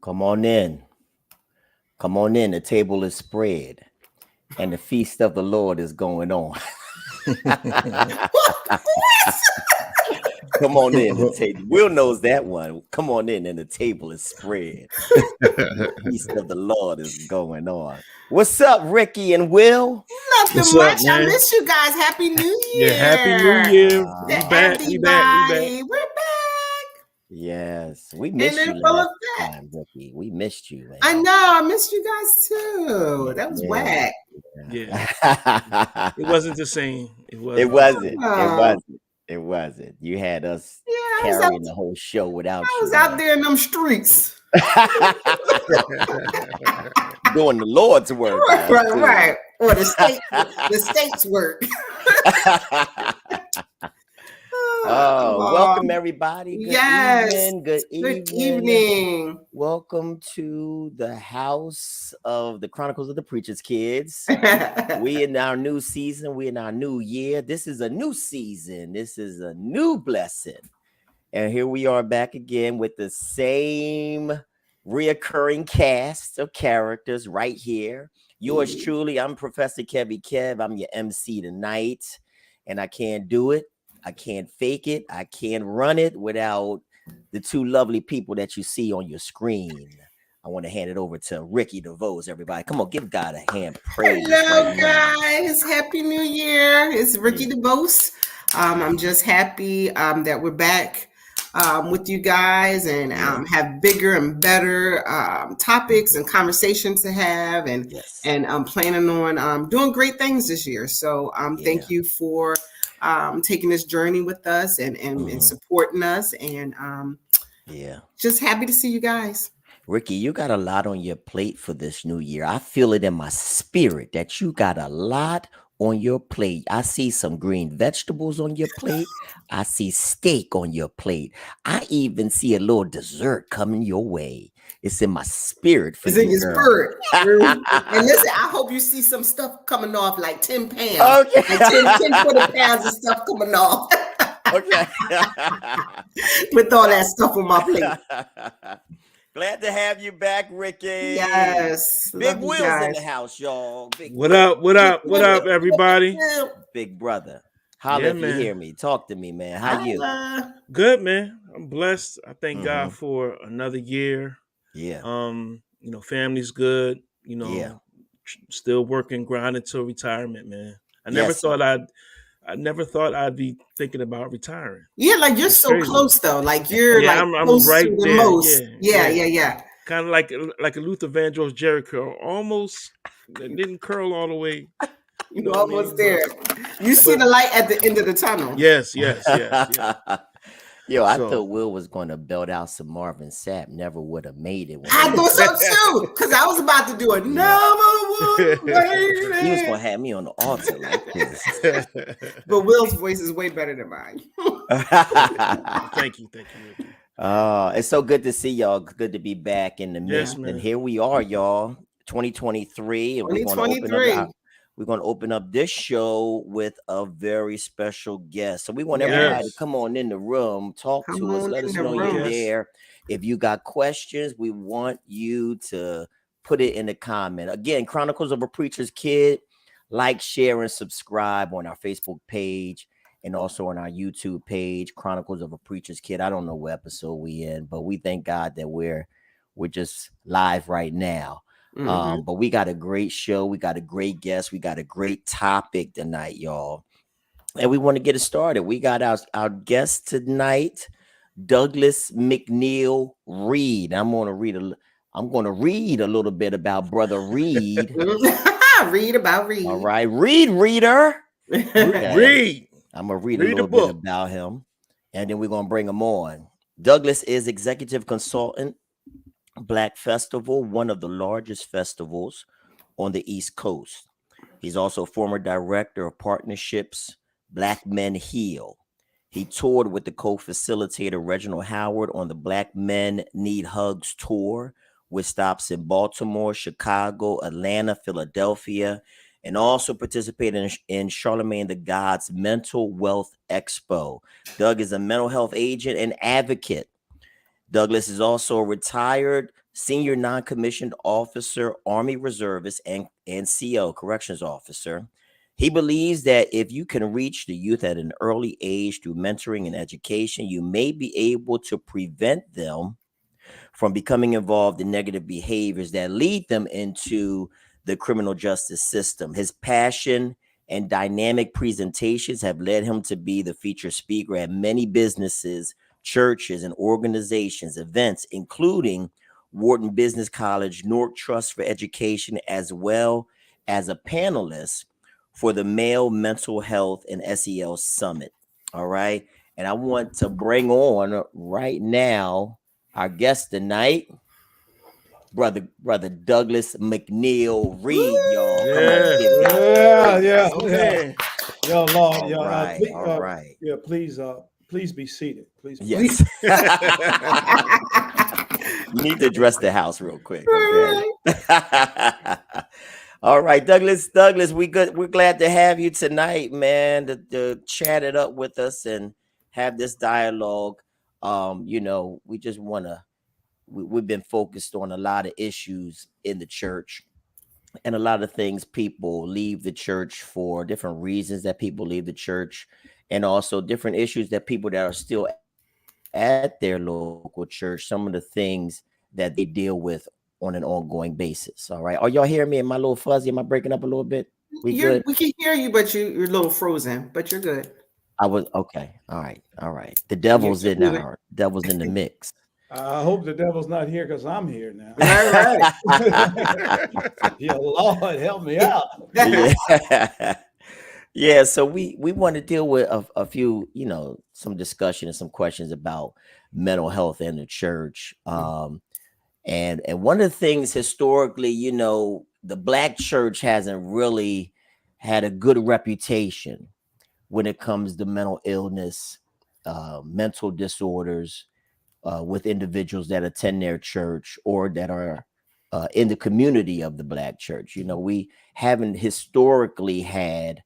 Come on in. Come on in. The table is spread and the feast of the Lord is going on. Come on in. The table. Will knows that one. Come on in and the table is spread. The feast of the Lord is going on. What's up, Ricky and Will? Nothing What's up, much. I man? miss you guys. Happy New Yeah, Year. Happy New Year. We To back. We back. everybody. We're back. Yes, we And missed they're you full last of that. time, Ricky. We missed you, man. I know. I missed you guys too. That was Yeah. whack. Yeah. It wasn't the same. It It wasn't. wasn't. It Oh, wasn't. It wasn't. You had us yeah, carrying the whole show without I you, was out man. there in them streets. Doing the Lord's work. Right. Or the state's work. Welcome everybody. Good Yes. evening. Good Good evening. evening. Welcome to the house of the Chronicles of the Preacher's Kids. We in our new season. We in our new year. This is a new season. This is a new blessing. And here we are back again with the same reoccurring cast of characters right here. Yours truly, I'm Professor Kevy Kev. I'm your MC tonight. And I can't do it. I can't fake it. I can't run it without the two lovely people that you see on your screen. I want to hand it over to Ricky DeVos, everybody. Come on, give God a hand. Praise. Hello, right now. guys. Happy New Year. It's Ricky DeVos. I'm just happy that we're back with you guys and have bigger and better topics and conversations to have. And I'm planning on doing great things this year. So thank you for taking this journey with us and supporting us. And just happy to see you guys. Ricky, you got a lot on your plate for this new year. I feel it in my spirit that you got a lot on your plate. I see some green vegetables on your plate. I see steak on your plate. I even see a little dessert coming your way. It's in my spirit for it's you, in your girl. spirit. And listen, I hope you see some stuff coming off like 10 pounds. Okay. Like 10, 20 pounds of stuff coming off. Okay. With all that stuff on my plate. Glad to have you back, Ricky. Yes. Big Will's in the house, y'all. What up, everybody? Big brother. Holla if you hear me. Talk to me, man. How you? Good, man. I'm blessed. I thank God for another year. Yeah. Family's good. Still working, grinding till retirement, man. I never thought I'd be thinking about retiring. Yeah, like you're so crazy. Close though. Like you're like I'm close right to the there. most. Yeah. Kind of like a Luther Vandross Jerry curl. Almost didn't curl all the way. You almost there. You see the light at the end of the tunnel. Yes. Yo, I thought Will was going to belt out some Marvin Sapp. Never would have made it. I thought so too, because I was about to do it. Never would have made it. He was going to have me on the altar like this. But Will's voice is way better than mine. Thank you. It's so good to see y'all. Good to be back in the midst. And here we are, y'all. 2023. And we're going to open up this show with a very special guest. So we want everybody to come on in the room, talk to us, let us know you're there. If you got questions, we want you to put it in the comment. Again, Chronicles of a Preacher's Kid. Like, share, and subscribe on our Facebook page and also on our YouTube page, Chronicles of a Preacher's Kid. I don't know what episode we in, but we thank God that we're just live right now. But we got a great show. We got a great guest. We got a great topic tonight, y'all. And we want to get it started. We got our guest tonight, Douglas McNeil Reed. I'm going to read a little bit about Brother Reed. Read about Reed. All right. Reader. Read. I'm going to read a little bit about him. And then we're going to bring him on. Douglas is executive consultant, Black Festival, one of the largest festivals on the East Coast. He's also former director of partnerships, Black Men Heal. He toured with the co-facilitator Reginald Howard on the Black Men Need Hugs tour, with stops in Baltimore, Chicago, Atlanta, Philadelphia, and also participated in Charlemagne the God's Mental Wealth Expo. Doug is a mental health agent and advocate. Douglas is also a retired senior non-commissioned officer, Army reservist, and CO, corrections officer. He believes that if you can reach the youth at an early age through mentoring and education, you may be able to prevent them from becoming involved in negative behaviors that lead them into the criminal justice system. His passion and dynamic presentations have led him to be the featured speaker at many businesses, churches, and organizations, events, including Wharton Business College, Newark Trust for Education, as well as a panelist for the Male Mental Health and SEL Summit. All right. And I want to bring on right now our guest tonight, brother Douglas McNeil Reed, y'all. Come on, give it up. Yeah. Yo, Lord, all yo, right, all right. Yeah, please be seated. Please. Yes. You need to address the house real quick. Okay. All right, Douglas, we good. We're glad to have you tonight, man, to chat it up with us and have this dialogue. We just want to. We've been focused on a lot of issues in the church, and a lot of things. People leave the church for different reasons that people leave the church, and also different issues that people that are still at their local church, some of the things that they deal with on an ongoing basis. All right. Are y'all hearing me? Am I a little fuzzy? Am I breaking up a little bit? We good? We can hear you, but you're a little frozen, but you're good. I was okay. All right. The devil's in our devil's in the mix. I hope the devil's not here because I'm here now. All right. Yeah, Lord, help me out. Yeah. So we want to deal with a few, some discussion and some questions about mental health in the church. And one of the things historically, the Black church hasn't really had a good reputation when it comes to mental illness, mental disorders, with individuals that attend their church or that are in the community of the Black church. We haven't historically had,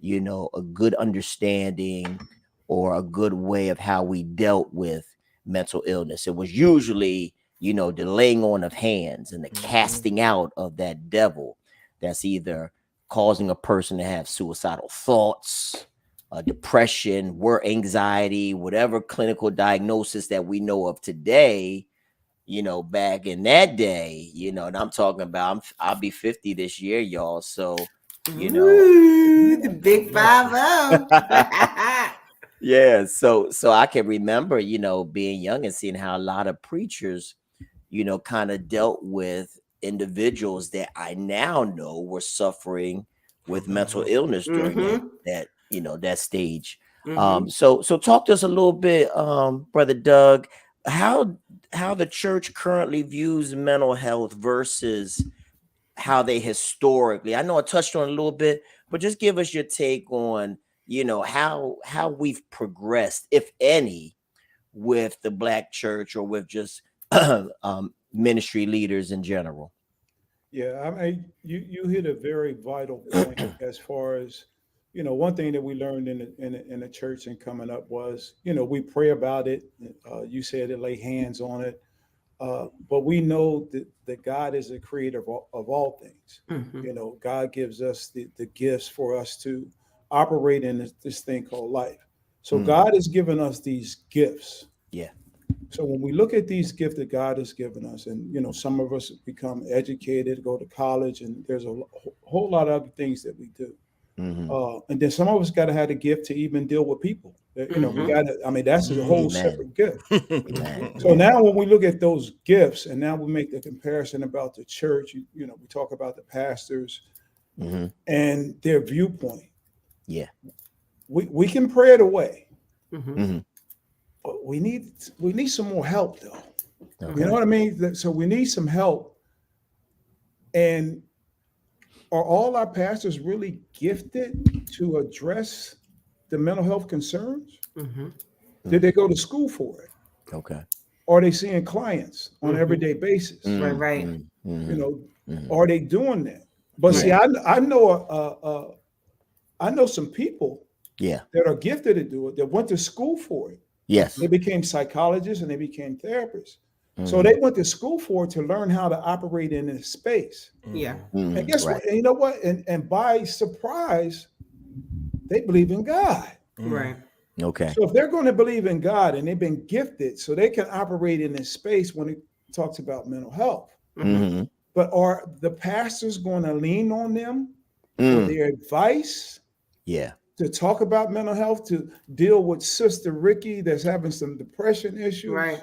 a good understanding or a good way of how we dealt with mental illness. It was usually, the laying on of hands and the casting out of that devil that's either causing a person to have suicidal thoughts, depression, work anxiety, whatever clinical diagnosis that we know of today. Back in that day, and I'm talking about, I'll be 50 this year, y'all. So, Ooh, the big 50. Yeah. So I can remember, being young and seeing how a lot of preachers, kind of dealt with individuals that I now know were suffering with mental illness during that stage. So talk to us a little bit, Brother Doug, how the church currently views mental health versus how they historically. I know I touched on it a little bit, but just give us your take on, how we've progressed, if any, with the Black church or with just ministry leaders in general. Yeah, I mean, you hit a very vital point as far as, one thing that we learned in the church and coming up was, we pray about it. You said to lay hands on it. But we know that God is the creator of all things. God gives us the gifts for us to operate in this thing called life. So God has given us these gifts. Yeah. So when we look at these gifts that God has given us, and some of us become educated, go to college, and there's a whole lot of other things that we do. And then some of us got to have the gift to even deal with people. We got to. I mean, that's a whole separate gift. So now, when we look at those gifts, and now we make the comparison about the church. We talk about the pastors and their viewpoint. Yeah, we can pray it away. But we need some more help, though. Okay. You know what I mean? So we need some help. And are all our pastors really gifted to address the mental health concerns? Did they go to school for it? Okay. Are they seeing clients on an everyday basis? Right. Are they doing that? But see, I know some people that are gifted to do it, that went to school for it. Yes. They became psychologists and they became therapists. So they went to school for it to learn how to operate in this space. Yeah. And guess what? And you know what? And by surprise, they believe in God. Right. Okay. So if they're going to believe in God and they've been gifted, so they can operate in this space when it talks about mental health. But are the pastors going to lean on them for their advice? Yeah. To talk about mental health, to deal with Sister Ricky that's having some depression issues, right?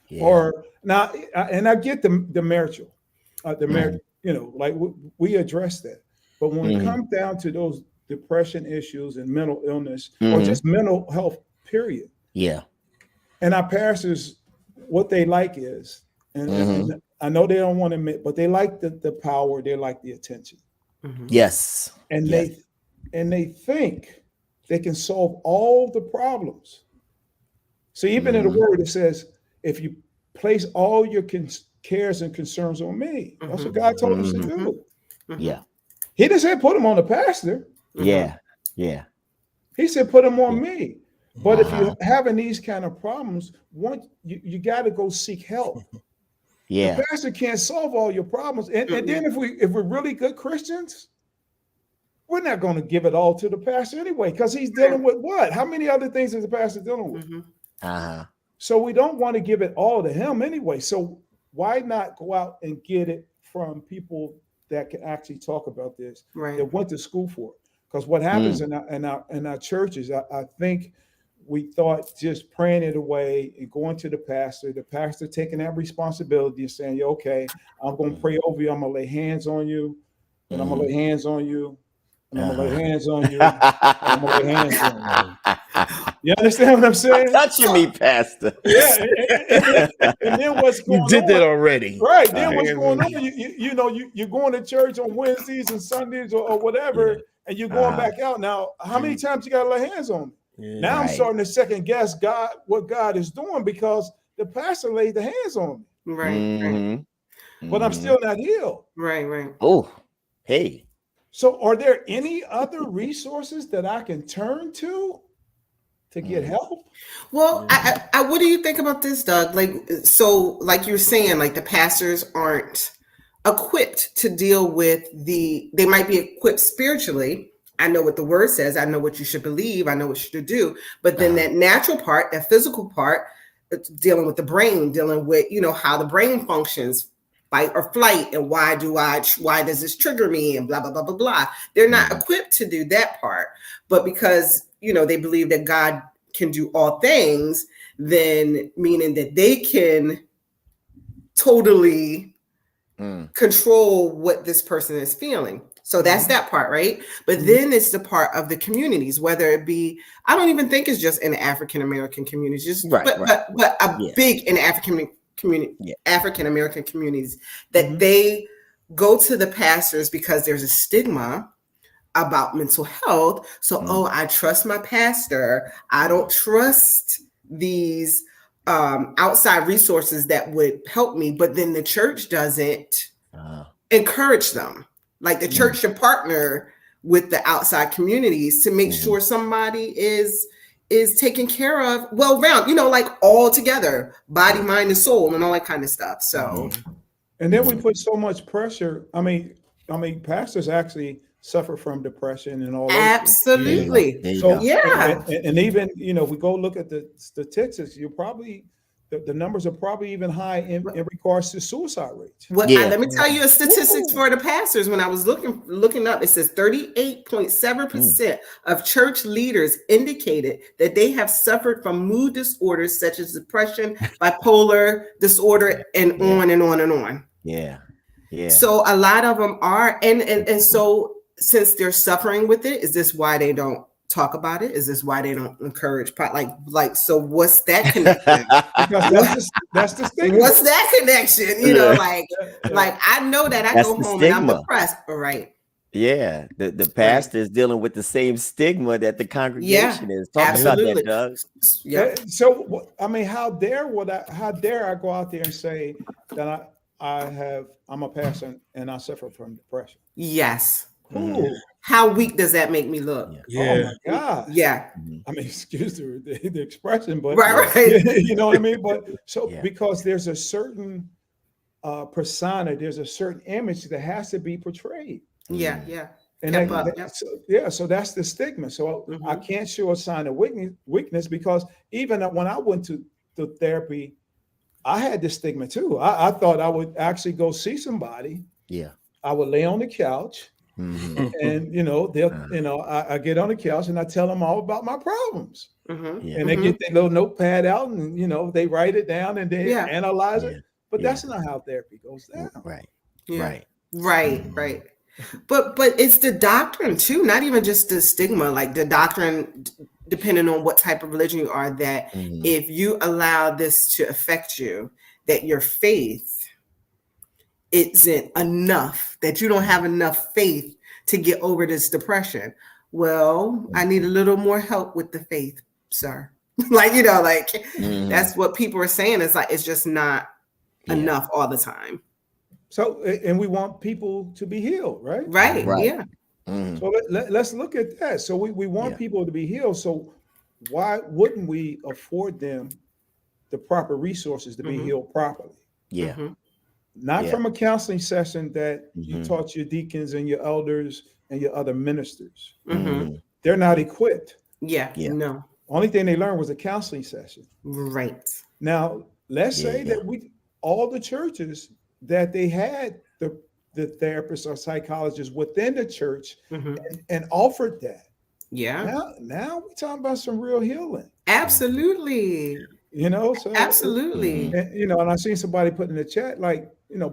Yeah. Or now, and I get the marital, you know, like we address that. But when it comes down to those depression issues and mental illness, or just mental health, period. Yeah. And our pastors, what they like is, and I know they don't want to admit, but they like the power, they like the attention. Yes. And they think they can solve all the problems. So even in the word, it says, if you place all your cares and concerns on me, that's what God told us to do. Yeah. He didn't say put them on the pastor. Yeah. Yeah. He said put them on me. But if you're having these kind of problems, you got to go seek help. Yeah. The pastor can't solve all your problems. And then if we're really good Christians, we're not going to give it all to the pastor anyway, because he's dealing with what? How many other things is the pastor dealing with? So we don't want to give it all to him anyway. So why not go out and get it from people that can actually talk about this, that went to school for it? Because what happens in our churches, I think we thought just praying it away and going to the pastor taking that responsibility and saying, okay, I'm going to pray over you. I'm going to lay hands on you, and I'm going to lay hands on you. And I'm gonna lay hands on you. I'm gonna lay hands on you. You understand what I'm saying? Touching me, Pastor. Yeah. And then what's going on? You did that already, right? Then what's going on? You know, you're going to church on Wednesdays and Sundays or whatever, and you're going back out. Now, how many times you gotta lay hands on me? Now I'm starting to second guess what God is doing, because the pastor laid the hands on me. Right. But I'm still not healed. Right. Oh, hey. So are there any other resources that I can turn to get help? Well, I what do you think about this, Doug? Like you're saying, like the pastors aren't equipped to deal with they might be equipped spiritually. I know what the word says. I know what you should believe. I know what you should do. But then that natural part, that physical part, dealing with the brain, dealing with, how the brain functions, fight or flight, and why does this trigger me, and blah, blah, blah, blah, blah. They're not equipped to do that part. But because, they believe that God can do all things, then meaning that they can totally control what this person is feeling. So that's that part, right? But then it's the part of the communities, whether it be, I don't even think it's just in the African-American communities, but big in the African-American communities, that they go to the pastors because there's a stigma about mental health. So, I trust my pastor. I don't trust these outside resources that would help me. But then the church doesn't encourage them. Like the church should partner with the outside communities to make sure somebody is taken care of, well-rounded, like all together, body, mind, and soul, and all that kind of stuff. So, and then we put so much pressure. I mean, pastors actually suffer from depression and all that. Absolutely. So and even if we go look at the statistics, you're probably the numbers are probably even high in regards to suicide rates. Let me tell you a statistics for the pastors. When I was looking up, it says 38.7% of church leaders indicated that they have suffered from mood disorders such as depression, bipolar disorder, and on and on and on. Yeah. So a lot of them are, and so since they're suffering with it, is this why they don't talk about it? Is this why they don't encourage so what's that connection? that's the stigma. What's that connection? Like I know that I go home and I'm depressed. All right. Yeah, the pastor is dealing with the same stigma that the congregation is. Talk about that, Doug. Yeah. So how dare I go out there and say that I'm a pastor and I suffer from depression? Yes. how weak does that make me look? Yeah. Oh my God. Yeah. I mean, excuse the expression, but Right. you know what I mean? But so because there's a certain persona, there's a certain image that has to be portrayed. Yeah, yeah. And so that's the stigma. So I can't show a sign of weakness because even when I went to therapy, I had this stigma too. I thought I would actually go see somebody. Yeah. I would lay on the couch and, they'll, I get on the couch and I tell them all about my problems. And they get their little notepad out and, they write it down and they analyze it. But that's not how therapy goes down. Right. Yeah. Right. But it's the doctrine too, not even just the stigma, like the doctrine, depending on what type of religion you are, that if you allow this to affect you, that your faith isn't enough, that you don't have enough faith to get over this depression. Well, I need a little more help with the faith, sir. That's what people are saying. It's like, it's just not enough all the time. So, and we want people to be healed, right? Right. Yeah. So let's look at that. So we want people to be healed. So why wouldn't we afford them the proper resources to be healed properly? Yeah. Not from a counseling session that you taught your deacons and your elders and your other ministers. They're not equipped. Yeah. No. Only thing they learned was a counseling session. Right. Now, let's say that all the churches that they had the therapists or psychologists within the church and offered that. Yeah. Now we're talking about some real healing. Absolutely. So absolutely. And I've seen somebody put in the chat,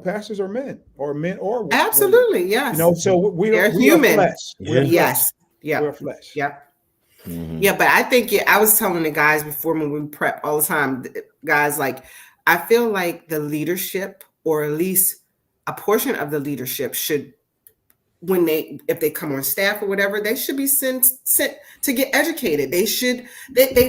pastors are men or women. Absolutely. Yes. So we're human. Flesh. Yes. Yeah. We're flesh. Yep. Yeah, but I think I was telling the guys before when we prep all the time, guys, I feel like the leadership, or at least a portion of the leadership, should, if they come on staff or whatever, they should be sent to get educated. They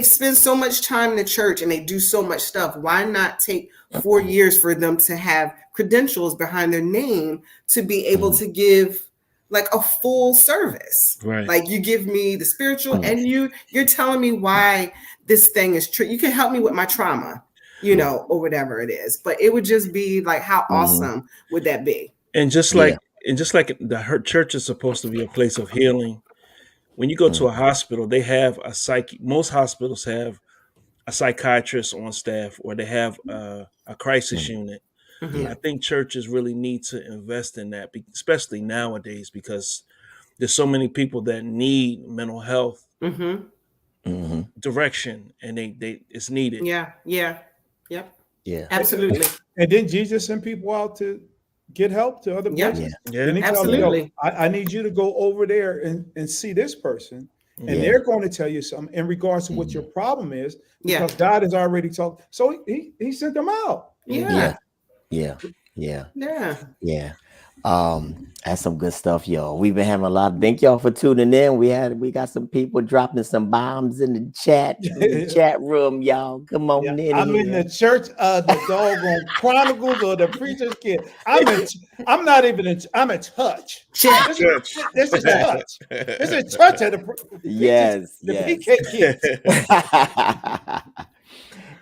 spend so much time in the church and they do so much stuff. Why not take 4 years for them to have credentials behind their name to be able to give a full service? Right. Like, you give me the spiritual and you're telling me why this thing is true. You can help me with my trauma, or whatever it is. But it would just be how awesome would that be? And just like the church is supposed to be a place of healing, when you go to a hospital, they have most hospitals have a psychiatrist on staff, or they have a crisis unit. I think churches really need to invest in that, especially nowadays, because there's so many people that need mental health direction, and it's needed. Yeah, absolutely. And then Jesus sent people out to get help to other places. Absolutely. I need you to go over there and see this person, and they're going to tell you something in regards to what your problem is, because God has already talked. So he sent them out. Yeah. That's some good stuff, y'all. We've been having a lot. Thank y'all for tuning in. We got some people dropping some bombs in the chat room, y'all. Come on in. I'm in the church of the doggone Chronicles or the preacher's kid. I'm a touch. This is touch. This is touch of the PK kids.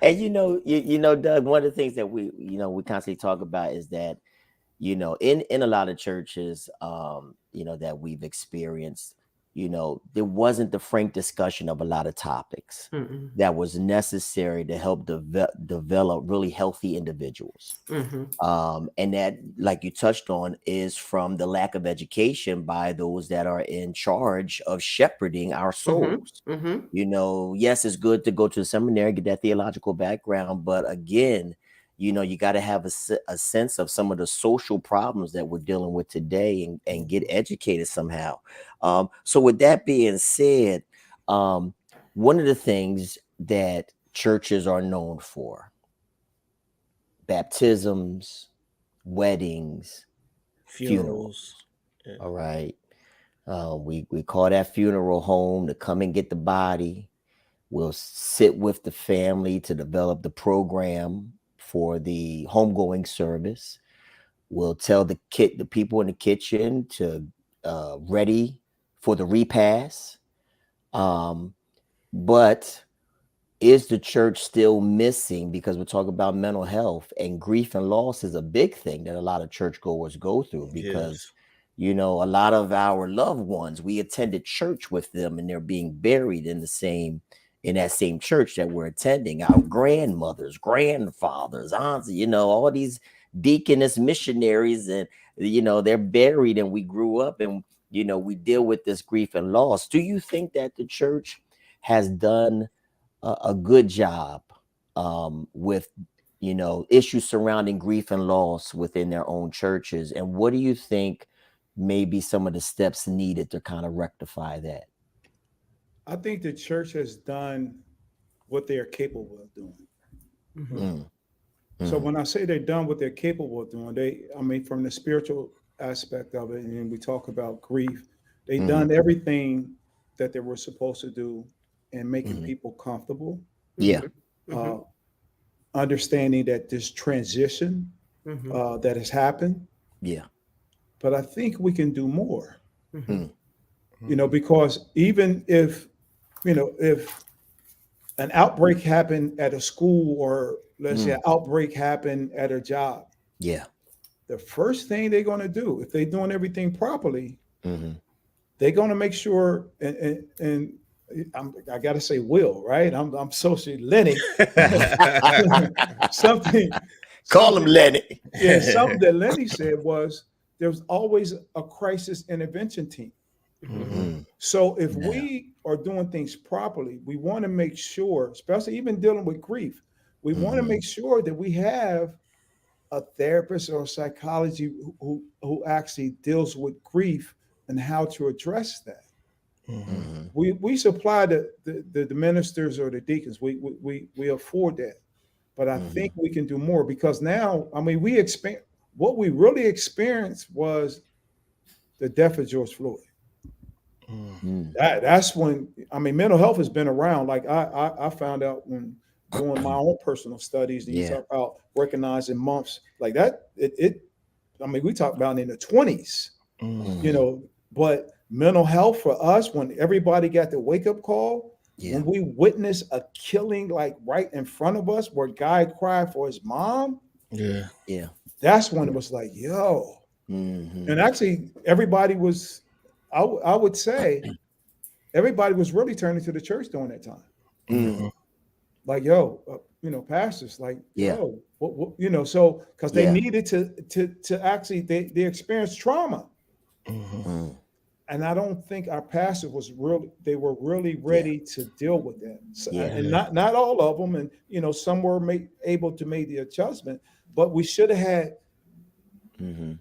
And Doug, one of the things that we constantly talk about is that, in a lot of churches, that we've experienced, there wasn't the frank discussion of a lot of topics that was necessary to help develop really healthy individuals. And that, like you touched on, is from the lack of education by those that are in charge of shepherding our souls. Yes, it's good to go to the seminary, get that theological background, but again, you got to have a sense of some of the social problems that we're dealing with today and get educated somehow. So with that being said, one of the things that churches are known for: baptisms, weddings, funerals. Yeah. All right. We call that funeral home to come and get the body. We'll sit with the family to develop the program for the homegoing service. We'll tell the people in the kitchen to ready for the repast. But is the church still missing, because we're talking about mental health, and grief and loss is a big thing that a lot of churchgoers go through, because you know, a lot of our loved ones, we attended church with them and they're being buried in that same church that we're attending. Our grandmothers, grandfathers, aunts, you know, all these deaconess missionaries, and you know, they're buried, and we grew up, and you know, we deal with this grief and loss. Do you think that the church has done a good job with, you know, issues surrounding grief and loss within their own churches? And what do you think may be some of the steps needed to kind of rectify that? I think the church has done what they are capable of doing. So when I say they've done what they're capable of doing, I mean, from the spiritual aspect of it, and we talk about grief, they've done everything that they were supposed to do in making people comfortable. Understanding that this transition that has happened. But I think we can do more. You know, because even if, you know, if an outbreak happened at a school, or let's say an outbreak happened at a job, the first thing they're going to do, if they're doing everything properly, they're going to make sure, and I got to say, Will, right? I'm socially Lenny. something Call him Lenny. Yeah, something that Lenny said was there's always a crisis intervention team. So if we are doing things properly, we want to make sure, especially even dealing with grief, we want to make sure that we have a therapist or a psychology who actually deals with grief and how to address that. We supply the ministers or the deacons. We afford that, but I think we can do more, because now, I mean, what we really experienced was the death of George Floyd. That's when, I mean, mental health has been around. Like I found out when doing my own personal studies, and you talk about recognizing months like that. I mean, we talked about it in the 20s, you know, but mental health for us, when everybody got the wake up call, when we witnessed a killing like right in front of us, where a guy cried for his mom. That's when it was like, yo. And actually everybody was, I would say everybody was really turning to the church during that time. Like, yo, you know, pastors, like, yo, what, you know, so because they needed to actually, they experienced trauma. And I don't think our pastor they were really ready to deal with that. So, and not all of them. And, you know, some were able to make the adjustment, but we should have had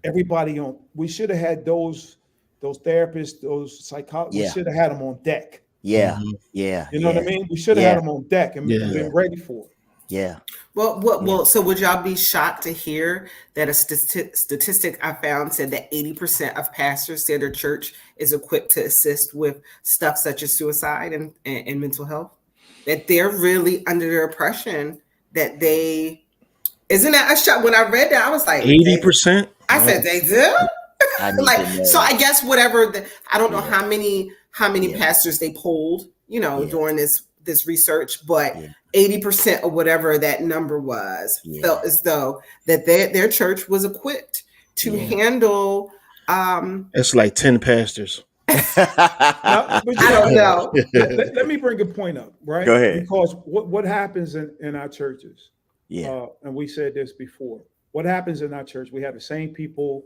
everybody on. We should have had those therapists, those psychologists. We should have had them on deck. You know what I mean? We should have had them on deck and been ready for it. Well, so would y'all be shocked to hear that a statistic I found said that 80% of pastors say their church is equipped to assist with stuff such as suicide and mental health? That they're really under the impression that isn't that a shock? When I read that, I was like, 80%. I said they do. Like, so I guess whatever I don't know how many pastors they polled, you know, during this research, but 80% or whatever that number was felt as though that their church was equipped to handle. It's like 10 pastors. I don't know. Let me bring a point up, right? Go ahead. Because what happens in our churches, and we said this before, what happens in our church, we have the same people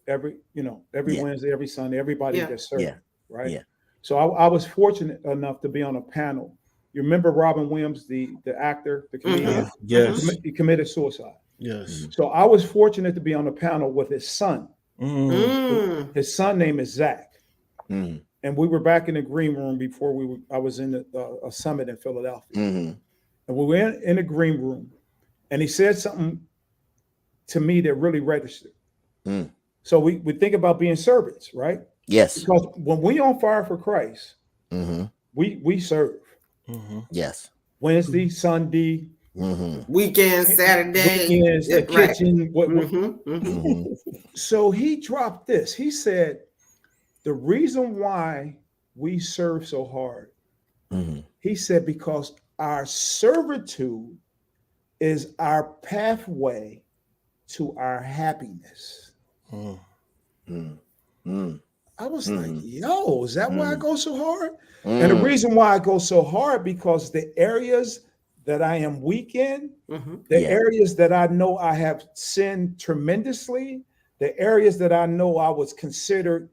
every Wednesday, every Sunday, everybody that's serving, right? So I was fortunate enough to be on a panel. You remember Robin Williams, the actor, the comedian? Yes. He committed suicide. Yes. So I was fortunate to be on a panel with his son. His son name is Zach. And we were back in the green room before I was in a summit in Philadelphia. And we were in the green room, and he said something to me that really registered. So we think about being servants, right? Yes. Because when we on fire for Christ, we serve. Yes. Wednesday, Sunday, weekends, Saturday, weekends, the kitchen. So he dropped this. He said, the reason why we serve so hard, he said, because our servitude is our pathway to our happiness. I was like, yo, is that why I go so hard? And the reason why I go so hard, because the areas that I am weak in, the areas that I know I have sinned tremendously, the areas that I know I was considered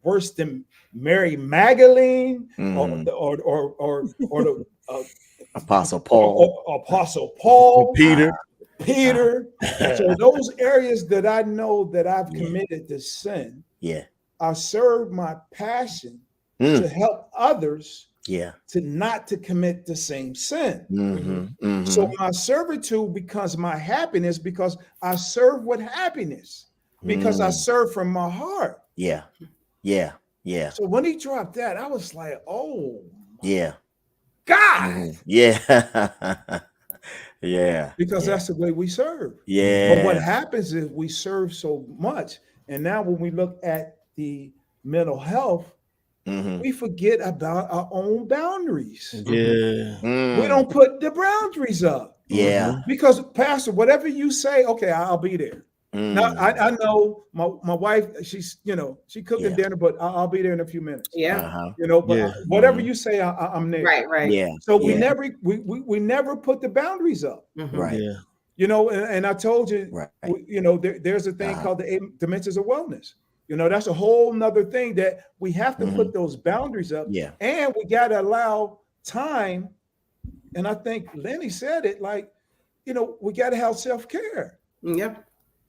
worse than Mary Magdalene or the Apostle Paul, Peter. So those areas that I know that I've committed to sin, I serve my passion to help others to not to commit the same sin. So my servitude becomes my happiness, because I serve with happiness, because I serve from my heart. So when he dropped that, I was like, oh God. Because that's the way we serve. But what happens is we serve so much, and now when we look at the mental health, we forget about our own boundaries. We don't put the boundaries up. Because Pastor, whatever you say, okay, I'll be there. Now I know my wife, she's she cooking dinner, but I'll be there in a few minutes. But whatever you say, I'm there. Right. So we never put the boundaries up. And I told you, there's a thing called the 8 dimensions of wellness. That's a whole nother thing that we have to put those boundaries up. And we got to allow time. And I think Lenny said it, like, we got to have self-care.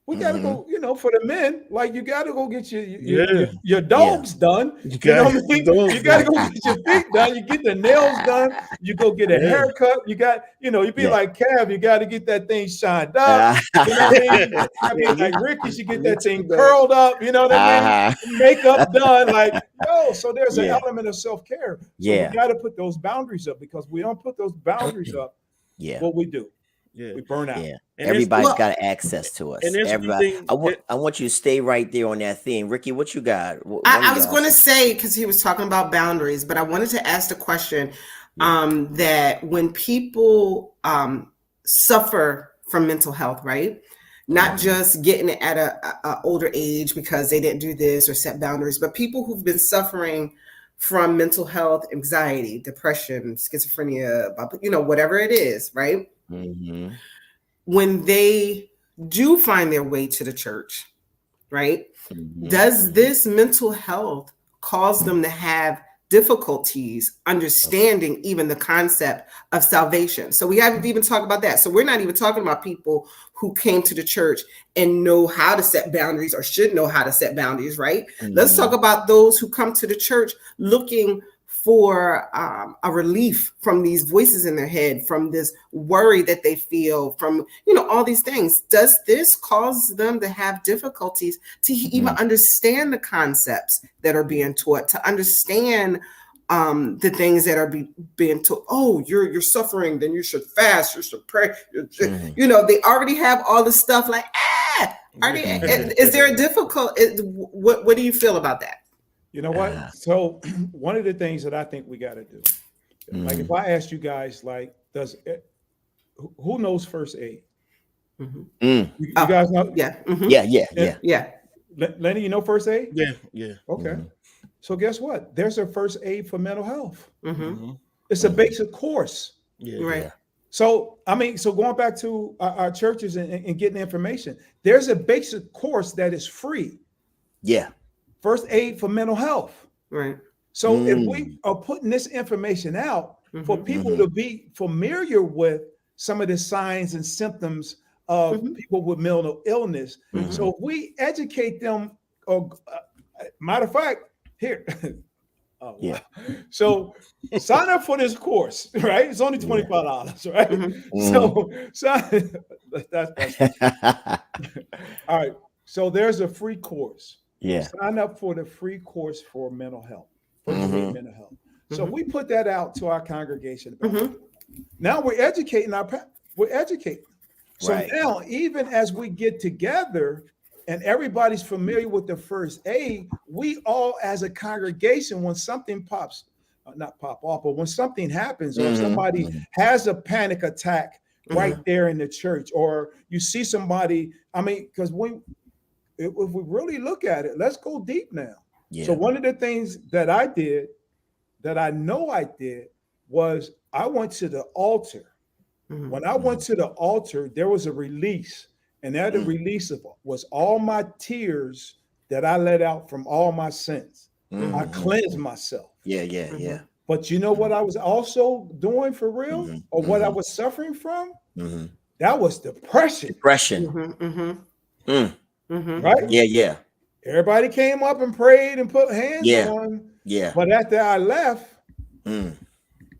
We got to go, for the men, like, you got to go get your dogs done. You know what I mean? You got to go get your feet done. You get the nails done. You go get a haircut. You got, you be like Cav, you got to get that thing shined up. You know what I mean? Like Ricky should get that thing curled up. You know what I mean? Makeup done. Like, so there's an element of self-care. So we got to put those boundaries up, because we don't put those boundaries up. What we do. We burn out. Everybody's got access to us. Everybody. I want you to stay right there on that theme. Ricky, what you got? I was going to say, because he was talking about boundaries, but I wanted to ask the question that when people suffer from mental health, right? Not just getting it at a older age because they didn't do this or set boundaries, but people who've been suffering from mental health, anxiety, depression, schizophrenia, whatever it is, right? When they do find their way to the church, right? Does this mental health cause them to have difficulties understanding even the concept of salvation? So we haven't even talked about that. So we're not even talking about people who came to the church and know how to set boundaries or should know how to set boundaries, right? Let's talk about those who come to the church looking for a relief from these voices in their head, from this worry that they feel, from, all these things. Does this cause them to have difficulties to even understand the concepts that are being taught, to understand the things that are being taught? Oh, you're suffering, then you should fast, you should pray. They already have all this stuff like, is there a what do you feel about that? You know what? So one of the things that I think we got to do, like if I asked you guys, like, who knows first aid? You guys know? Yeah. Lenny, you know first aid? Yeah. Okay. So guess what? There's a first aid for mental health. It's a basic course. Right. So, so going back to our churches and getting information, there's a basic course that is free. First aid for mental health. Right. So if we are putting this information out for people to be familiar with some of the signs and symptoms of people with mental illness. So if we educate them, or matter of fact, here. So sign up for this course, right? It's only $25, right? So that's all right. So there's a free course. Sign up for the free course for mental health, mental health. So we put that out to our congregation. Now we're educating. So now, even as we get together and everybody's familiar with the first aid, we all as a congregation, when something pops, not pop off, but when something happens, or somebody has a panic attack right there in the church, or you see somebody, I mean, because if we really look at it, let's go deep now. Yeah. So one of the things that I did, that I know I did, was I went to the altar. When I went to the altar, there was a release, and that release was all my tears that I let out from all my sins. I cleansed myself. Yeah. But you know what I was also doing for real, or what I was suffering from? That was depression. Right? Yeah. Everybody came up and prayed and put hands on. Yeah. But after I left,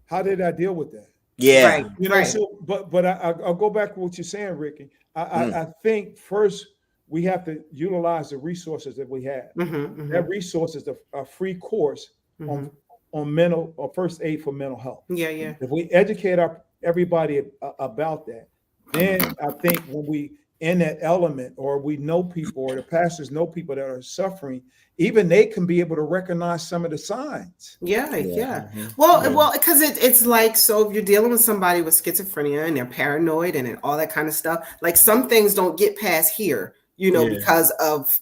how did I deal with that? Yeah. Right. You know, so but I'll go back to what you're saying, Ricky. I think first we have to utilize the resources that we have. That resource is a free course on mental or first aid for mental health. Yeah. If we educate everybody about that, then I think when we in that element, or we know people, or the pastors know people that are suffering, even they can be able to recognize some of the signs. Yeah. Well, because it's like, so if you're dealing with somebody with schizophrenia and they're paranoid and all that kind of stuff, like some things don't get past here, you know, because of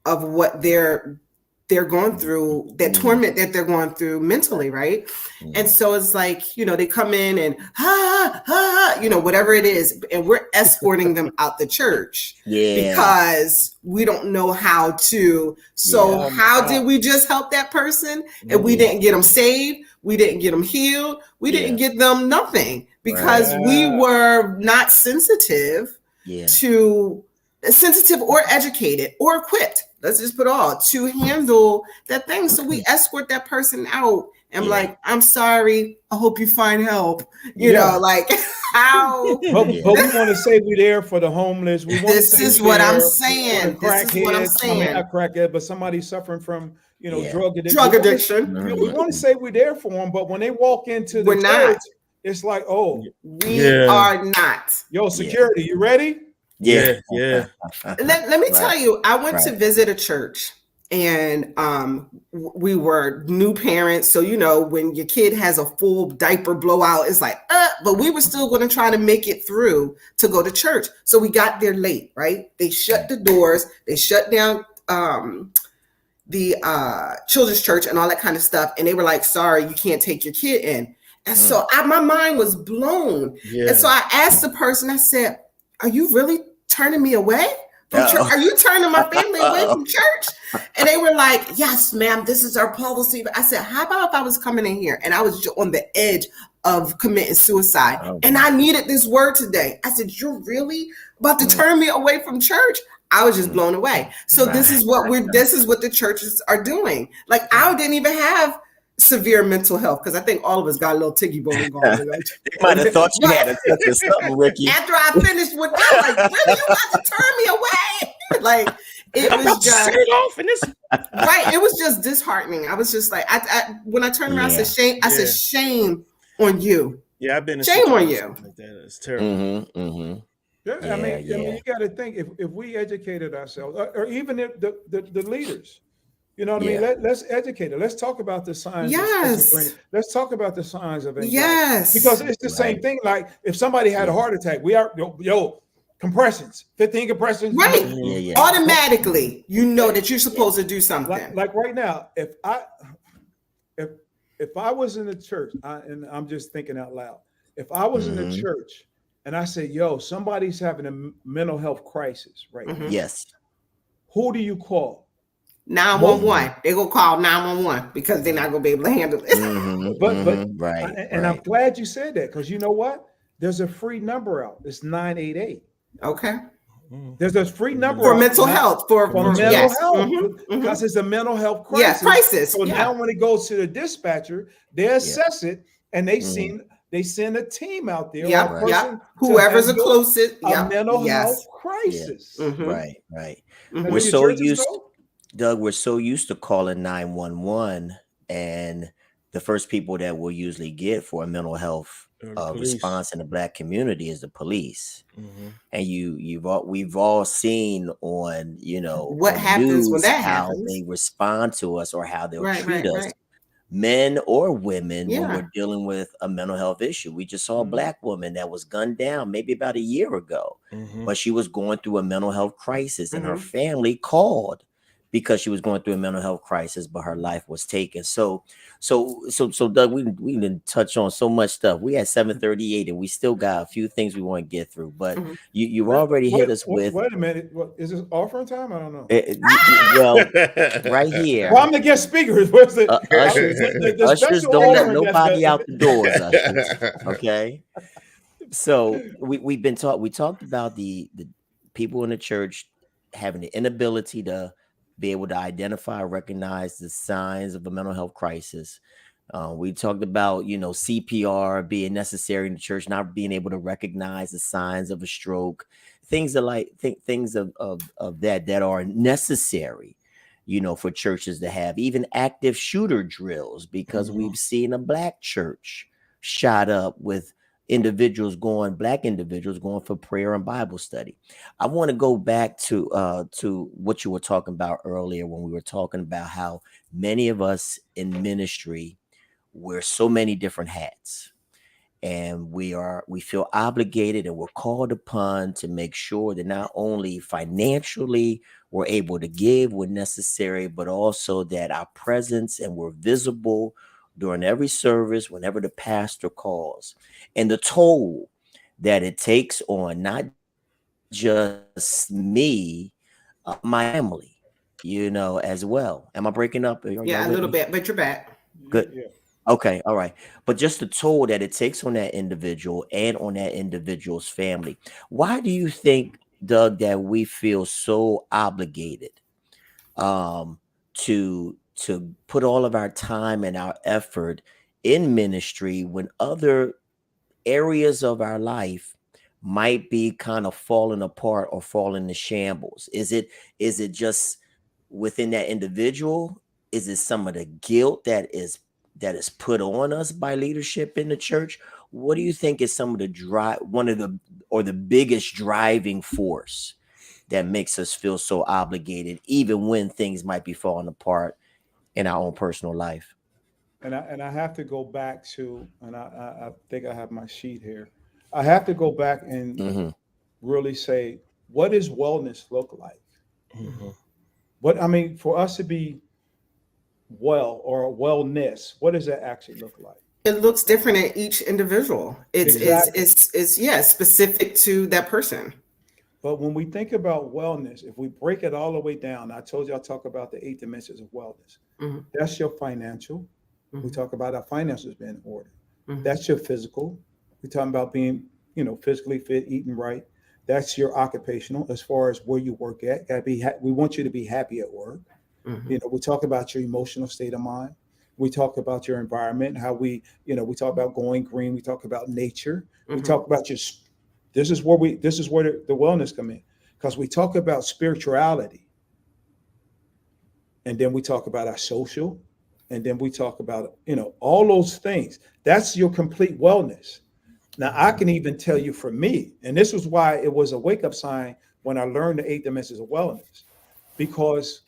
what they're going through, that torment that they're going through mentally, right? And so it's like, you know, they come in and you know, whatever it is, and we're escorting them out the church because we don't know how to. So how did we just help that person? And we didn't get them saved. We didn't get them healed. We didn't get them nothing because we were not sensitive or educated or equipped. Let's just put all to handle that thing. So we escort that person out and like, I'm sorry. I hope you find help. You know, like how. But we want to say we're there for the homeless. This is what I'm saying. This is what I'm saying. I mean, not crackhead, but somebody suffering from, you know, drug addiction. We want to say we're there for them, but when they walk into the church, it's like, oh, we are not. Yo, security, you ready? Yeah. Let me tell you, I went to visit a church, and we were new parents. So, you know, when your kid has a full diaper blowout, it's like, but we were still going to try to make it through to go to church. So we got there late, right? They shut the doors. They shut down the children's church and all that kind of stuff. And they were like, sorry, you can't take your kid in. And so my mind was blown. And so I asked the person, I said, are you really turning me away from church? Are you turning my family away from church? And they were like, yes, ma'am, this is our policy. But I said, how about if I was coming in here and I was on the edge of committing suicide and I needed this word today? I said, you're really about to turn me away from church? I was just blown away. So this is what the churches are doing. Like I didn't even have severe mental health because I think all of us got a little tiggy bone going. They might have thought you had a touch of something, Ricky. After I finished with that, like, really, you got to turn me away? Like it was just right. It was just disheartening. I was just like, I when I turned around, I said, shame. I said, shame on you. Yeah, I've been in shame on you. Like that. It's terrible. I mean, you got to think if we educated ourselves, or even if the leaders. You know what I mean? Let's educate it. Let's talk about the signs. Yes. Let's talk about the signs of anxiety. Yes. Because it's the same thing. Like if somebody had a heart attack, we are compressions, 15 compressions. Right. Automatically, you know that you're supposed to do something. Like right now, if I was in the church, and I'm just thinking out loud, if I was in the church and I said, yo, somebody's having a mental health crisis right now. Yes. Who do you call? 911. They're gonna call 911 because they're not gonna be able to handle it. But I'm glad you said that because you know what? There's a free number out. It's 988. Okay. There's a free number for mental health for mental health because it's a mental health crisis. Yeah, crisis. So now when it goes to the dispatcher, they assess it and they send a team out there. Whoever's the closest. A mental health crisis. Right. We're so used. Doug, we're so used to calling 911, and the first people that we'll usually get for a mental health response in the Black community is the police. Mm-hmm. And we've all seen on what on the happens when news that how happens. they respond to us or how they'll Right, treat right, us, right. men or women, when Yeah. we're dealing with a mental health issue. We just saw a Black woman that was gunned down maybe about a year ago, but she was going through a mental health crisis, and her family called because she was going through a mental health crisis, but her life was taken. So Doug, we didn't touch on so much stuff. We had 7:38, and we still got a few things we want to get through. But you already hit us with. Wait a minute. What, is this offering time? I don't know. Well, right here. Well, I'm the guest speaker. What's Ushers, the ushers special don't let offering? nobody out the doors. Ushers, okay. So we talked about the people in the church having the inability to be able to identify, recognize the signs of a mental health crisis. We talked about CPR being necessary in the church, not being able to recognize the signs of a stroke, things things of that are necessary, for churches to have, even active shooter drills, because we've seen a Black church shot up with Black individuals going for prayer and Bible study. I want to go back to what you were talking about earlier when we were talking about how many of us in ministry wear so many different hats, and we feel obligated and we're called upon to make sure that not only financially we're able to give when necessary, but also that our presence and we're visible during every service whenever the pastor calls, and the toll that it takes on not just me, my family, as well. Am I breaking up? Are y'all Yeah, a with little me? bit, but you're back. Good. Yeah. Okay, all right. But just the toll that it takes on that individual and on that individual's family. Why do you think, Doug, that we feel so obligated to put all of our time and our effort in ministry when other areas of our life might be kind of falling apart or falling to shambles? Is it just within that individual? Is it some of the guilt that is put on us by leadership in the church? What do you think is some of the one of the or the biggest driving force that makes us feel so obligated even when things might be falling apart in our own personal life? And I have to go back to, and I think I have my sheet here. I have to go back and really say, what does wellness look like? What, I mean, for us to be well or wellness, what does that actually look like? It looks different in each individual. Exactly. It's specific to that person. But when we think about wellness, if we break it all the way down, I told you I'll talk about the 8 dimensions of wellness. That's your financial. We talk about our finances being in order. That's your physical. We're talking about being, physically fit, eating right. That's your occupational, as far as where you work at. We want you to be happy at work. We talk about your emotional state of mind. We talk about your environment, how we talk about going green. We talk about nature. We talk about this is where the wellness come in, because we talk about spirituality, and then we talk about our social, and then we talk about all those things. That's your complete wellness. Now, I can even tell you, for me, and this was why it was a wake-up sign when I learned the 8 dimensions of wellness, because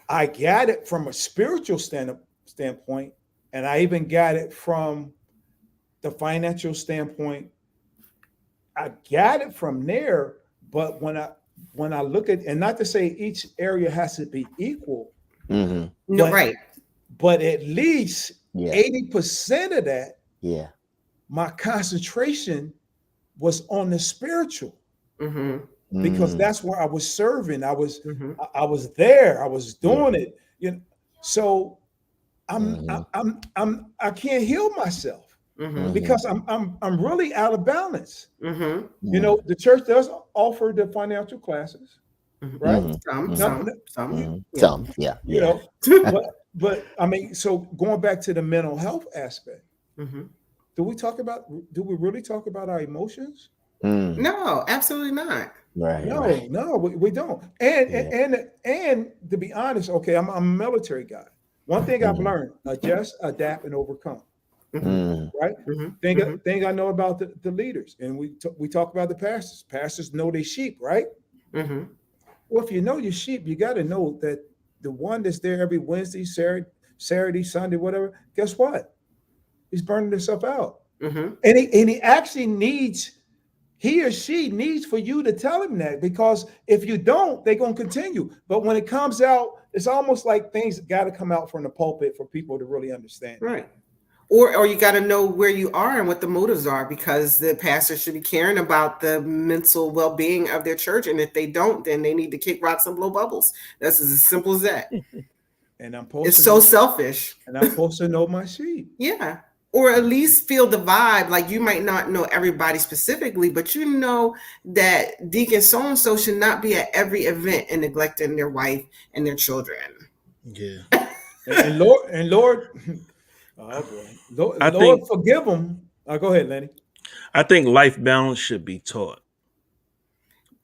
I got it from a spiritual standpoint, and I even got it from the financial standpoint. I got it from there, but when I look at, and not to say each area has to be equal, No, right. but at least 80% of that, my concentration was on the spiritual, because that's where I was serving. I was there. I was doing it. So I can't heal myself because I'm really out of balance. The church does offer the financial classes, right? Some, yeah. But I mean, so going back to the mental health aspect, do we really talk about our emotions? No, absolutely not. Right. No, we don't. And to be honest, okay, I'm a military guy. One thing I've learned: adjust, adapt, and overcome. right? Thing I know about the leaders, and we talk about the pastors. Pastors know their sheep, right? Well, if you know your sheep, you got to know that the one that's there every Wednesday, Saturday, Sunday, whatever. Guess what? He's burning himself out, and he actually needs. He or she needs for you to tell him that, because if you don't, they're going to continue. But when it comes out, it's almost like things got to come out from the pulpit for people to really understand. Right. Or you got to know where you are and what the motives are, because the pastor should be caring about the mental well-being of their church. And if they don't, then they need to kick rocks and blow bubbles. That's as simple as that. And it's so selfish. And I'm supposed to know my sheep. Yeah. Or at least feel the vibe. Like, you might not know everybody specifically, but you know that Deacon so-and-so should not be at every event and neglecting their wife and their children. Yeah. and Lord, oh boy, Lord forgive them. Go ahead, Lenny. I think life balance should be taught.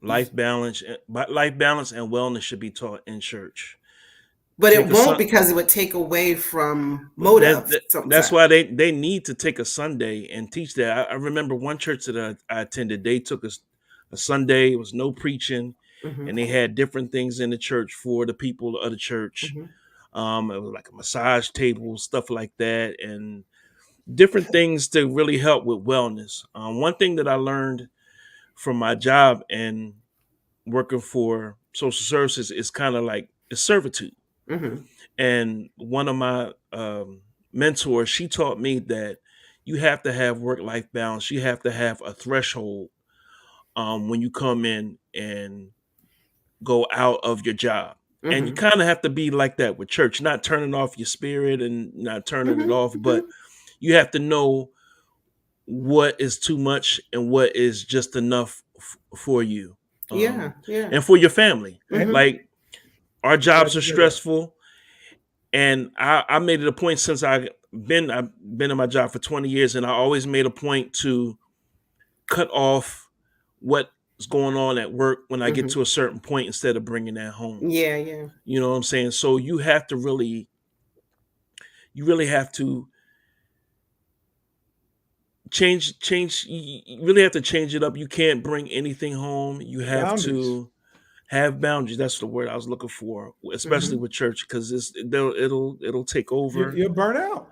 Life balance and wellness should be taught in church. But it won't, because it would take away from motive. That's why they need to take a Sunday and teach that. I remember one church that I attended, they took a Sunday, it was no preaching, and they had different things in the church for the people of the church. It was like a massage table, stuff like that, and different things to really help with wellness. One thing that I learned from my job and working for social services is kind of like it's servitude. And one of my mentors, she taught me that you have to have work-life balance. You have to have a threshold when you come in and go out of your job. And you kind of have to be like that with church, not turning off your spirit and not turning it off, but you have to know what is too much and what is just enough for you. And for your family. Like, our jobs are stressful, and I made it a point, since I've been in my job for 20 years, and I always made a point to cut off what's going on at work when I get to a certain point, instead of bringing that home. Yeah. You know what I'm saying? So you really have to change. You really have to change it up. You can't bring anything home. You have to have boundaries. That's the word I was looking for, especially with church, because it'll take over. You'll burn out.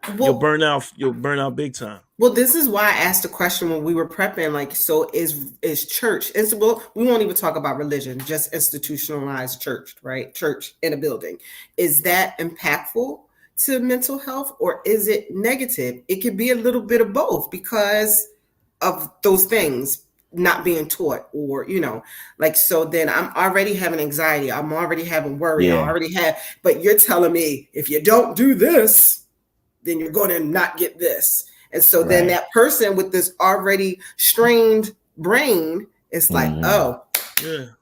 You'll burn out big time. Well, this is why I asked the question when we were prepping. Like, so is church? Well, we won't even talk about religion, just institutionalized church, right? Church in a building. Is that impactful to mental health, or is it negative? It could be a little bit of both, because of those things not being taught, or like, so then I'm already having anxiety, I'm already having worry, I already have, but you're telling me if you don't do this, then you're going to not get this. And so then that person with this already strained brain is like,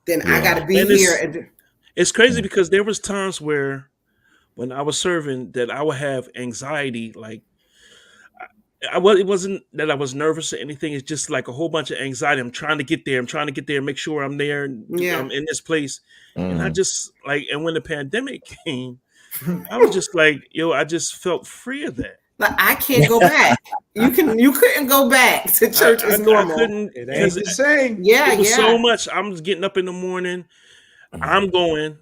then I got to be here. It's crazy, because there was times where when I was serving that I would have anxiety, like, it wasn't that I was nervous or anything. It's just like a whole bunch of anxiety. I'm trying to get there, make sure I'm there, I'm in this place. And I just and when the pandemic came, I was just like, I just felt free of that. Like, I can't go back. You couldn't go back to church as normal. I couldn't. It ain't the same. It was so much. I'm just getting up in the morning. I'm going.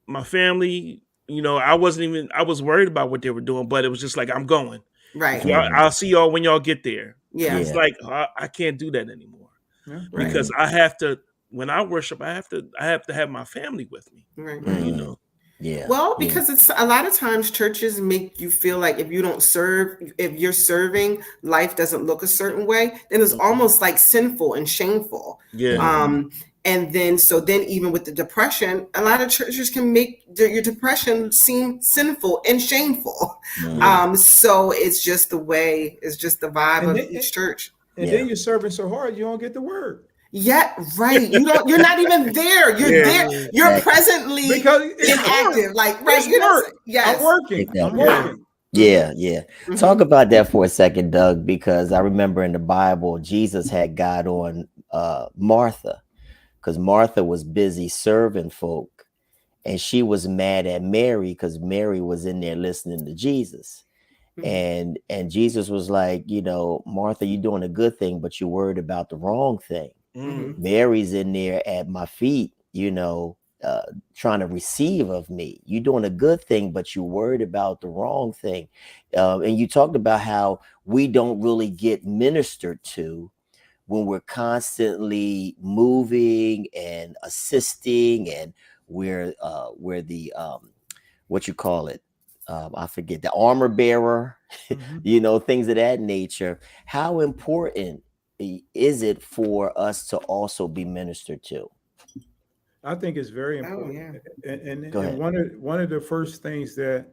My family, I was worried about what they were doing, but it was just like, I'm going. Right. I'll see y'all when y'all get there. Yeah. It's like, I can't do that anymore. Because I have to, when I worship, I have to have my family with me. Right. Yeah. Well, because it's a lot of times churches make you feel like if you don't serve, if you're serving, life doesn't look a certain way, then it's almost like sinful and shameful. Yeah. And then even with the depression, a lot of churches can make your depression seem sinful and shameful. So it's just the vibe of each church. And then you're serving so hard, you don't get the word. Yeah, right. You're not even there. You're there. You're presently inactive. Like, right. Yes. I'm working. Yeah. Talk about that for a second, Doug, because I remember in the Bible, Jesus had God on Martha, because Martha was busy serving folk, and she was mad at Mary because Mary was in there listening to Jesus. And Jesus was like, Martha, you're doing a good thing, but you're worried about the wrong thing. Mary's in there at my feet, trying to receive of me. You're doing a good thing, but you're worried about the wrong thing. And you talked about how we don't really get ministered to when we're constantly moving and assisting, and we're the what you call it, I forget, the armor bearer, things of that nature. How important is it for us to also be ministered to? I think it's very important. And one of the first things that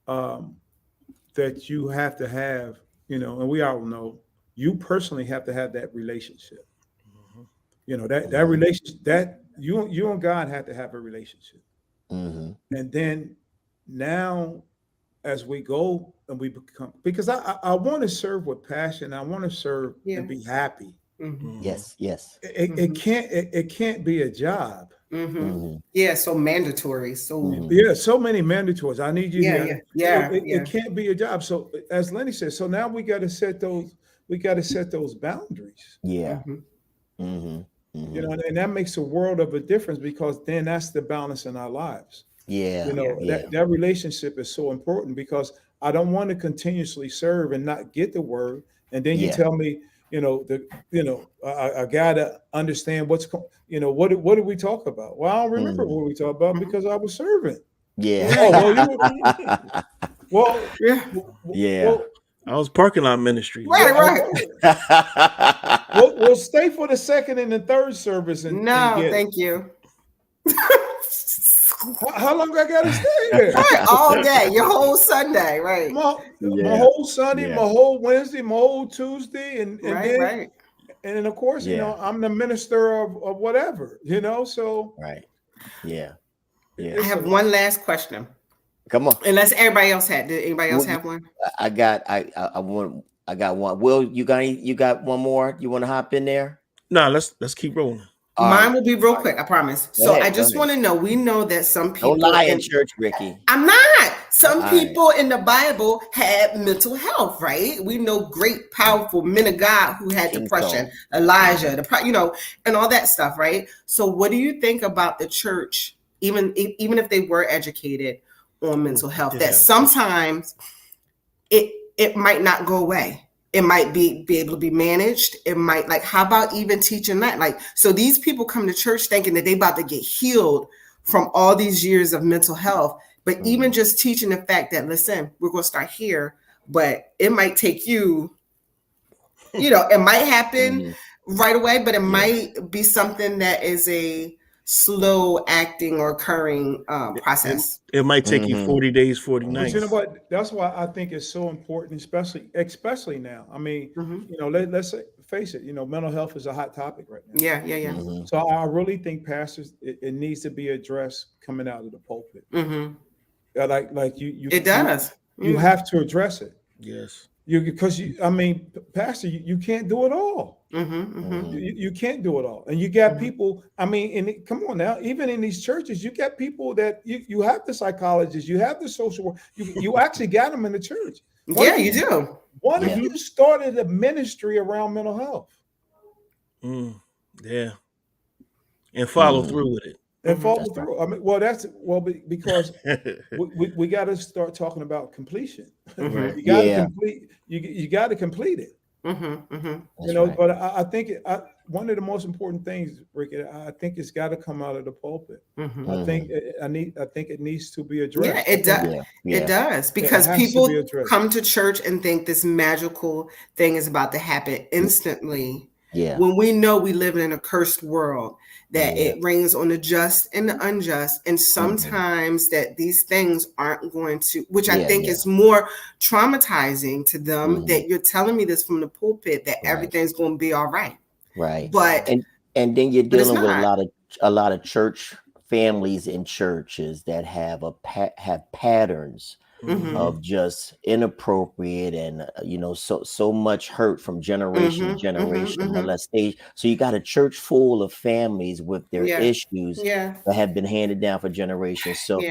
that you have to have, and we all know, you personally have to have that relationship. That relationship, that you and God have to have a relationship. And then now, as we go and we become, because I want to serve with passion. I want to serve and be happy. Yes. It can't be a job. Yeah, so mandatory. So so many mandatories. I need you here. It can't be a job. So as Lenny said, so now we got to set those boundaries. And that makes a world of a difference, because then that's the balance in our lives. That relationship is so important, because I don't want to continuously serve and not get the word. And then you tell me, I gotta understand what's what did we talk about? Well, I don't remember what we talked about because I was serving. I was parking lot ministry. Right. We'll stay for the second and the third service. Thank you. How long I gotta stay there? Right, all day, your whole Sunday, right? My whole Sunday, my whole Wednesday, my whole Tuesday, and then of course, I'm the minister of whatever, So right, I have one last question. Come on. Unless everybody else had. Did anybody else have one? I got one. Will, you got one more? You want to hop in there? No, let's keep rolling. Mine will be real quick, I promise. So I just want to know, we know that some people don't lie in church, Ricky. I'm not. Some people in the Bible had mental health, right? We know great, powerful men of God who had depression, Elijah, and all that stuff, right? So what do you think about the church, even if they were educated on mental health, that sometimes it might not go away? It might be able to be managed. It might, how about even teaching that? So these people come to church thinking that they about to get healed from all these years of mental health. But even just teaching the fact that, listen, we're going to start here, but it might take you, it might happen right away, but it might be something that is a slow acting or occurring process. It might take you 40 days, 40 nights. But you know what? That's why I think it's so important, especially now. I mean, let's face it. Mental health is a hot topic right now. Yeah. So I really think, pastors, it needs to be addressed coming out of the pulpit. Like you. It does. You have to address it. Yes. Pastor, you can't do it all. You can't do it all. And you got people, come on now, even in these churches, you got people that you have the psychologists, you have the social work, you actually got them in the church. You do. What if you started a ministry around mental health? Yeah. And follow through with it. And follow through. Because we got to start talking about completion. You got to complete. You got to complete it. But I think one of the most important things, Rick, I think it's got to come out of the pulpit. I think it needs to be addressed. Yeah, it does. It does, because people come to church and think this magical thing is about to happen instantly. When we know we live in a cursed world, that it rains on the just and the unjust, and sometimes that these things aren't going to, which I think is more traumatizing to them, that you're telling me this from the pulpit, that everything's going to be all right. But and then you're dealing with a lot of church families and churches that have patterns of just inappropriate and so much hurt from generation to generation, molestation. So you got a church full of families with their issues that have been handed down for generations. So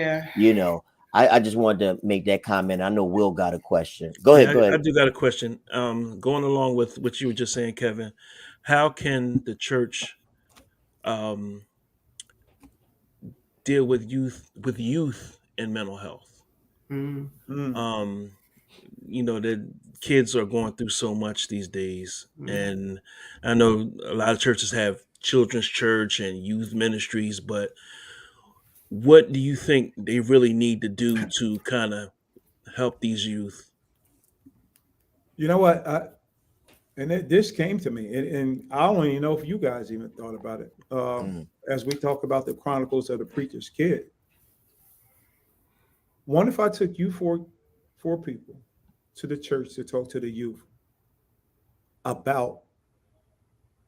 I just wanted to make that comment. I know Will got a question. Go ahead. Go I ahead. do got a question. Going along with what you were just saying, Kevin, how can the church um, deal with youth and mental health? Mm. Um, the kids are going through so much these days, and I know a lot of churches have children's church and youth ministries, but what do you think they really need to do to kind of help these youth? You know what? This came to me, and I don't even know if you guys even thought about it. As we talk about the Chronicles of the Preacher's Kid, what if I took you four people to the church to talk to the youth about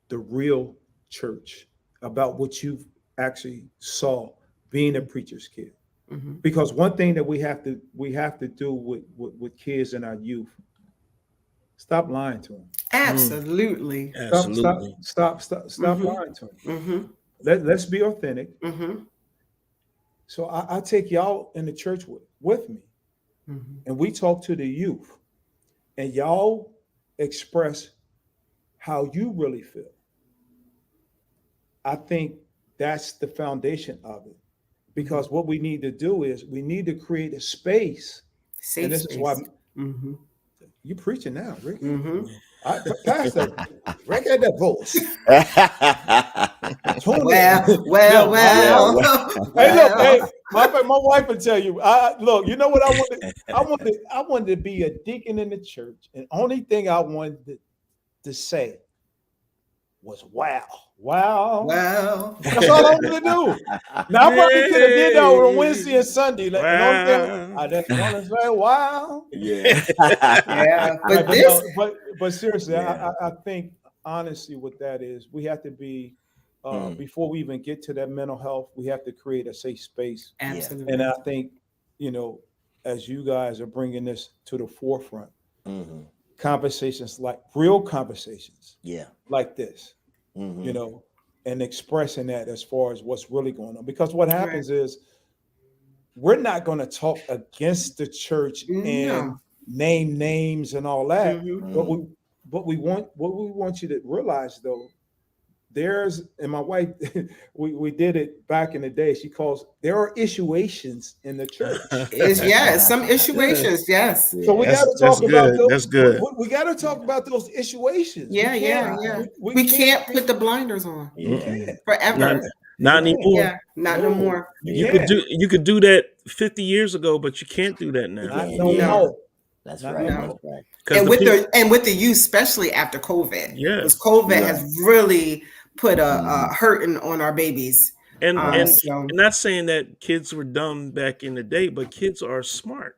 the real church, about what you actually saw being a preacher's kid? Mm-hmm. Because one thing that we have to do with kids and our youth, stop lying to them. Absolutely. Absolutely. Stop lying to them. Mm-hmm. Let's be authentic. Mm-hmm. So I take y'all in the church with me, and we talk to the youth, and y'all express how you really feel. I think that's the foundation of it, because what we need to do is we need to create a space. Safe and this space. is why you preaching now, Rick. Pastor, Rick had that voice. Well. Hey, look, hey, my wife will tell you. Look, you know what I wanted? I wanted to be a deacon in the church, and only thing I wanted to say was wow. That's all I wanted to do. Now I probably could have did that on Wednesday and Sunday. Like, wow. I just want to say wow. Yeah. But seriously, I think honestly what that is, we have to be before we even get to that mental health, we have to create a safe space. Absolutely. And I think, as you guys are bringing this to the forefront, conversations, like real conversations, like this, and expressing that as far as what's really going on. Because what happens is we're not going to talk against the church and name names and all that. What we want you to realize, though, and my wife, we did it back in the day. She calls, there are issuations in the church. Some issuations, yes. So we got to talk about those. That's good. We got to talk about those issuations. Yeah. We can't put the blinders on forever. Not anymore. Yeah, not no more. You could do that 50 years ago, but you can't do that now. No. That's right. No. And with the youth, especially after COVID, because COVID has really put a hurting on our babies. And not saying that kids were dumb back in the day, but kids are smart.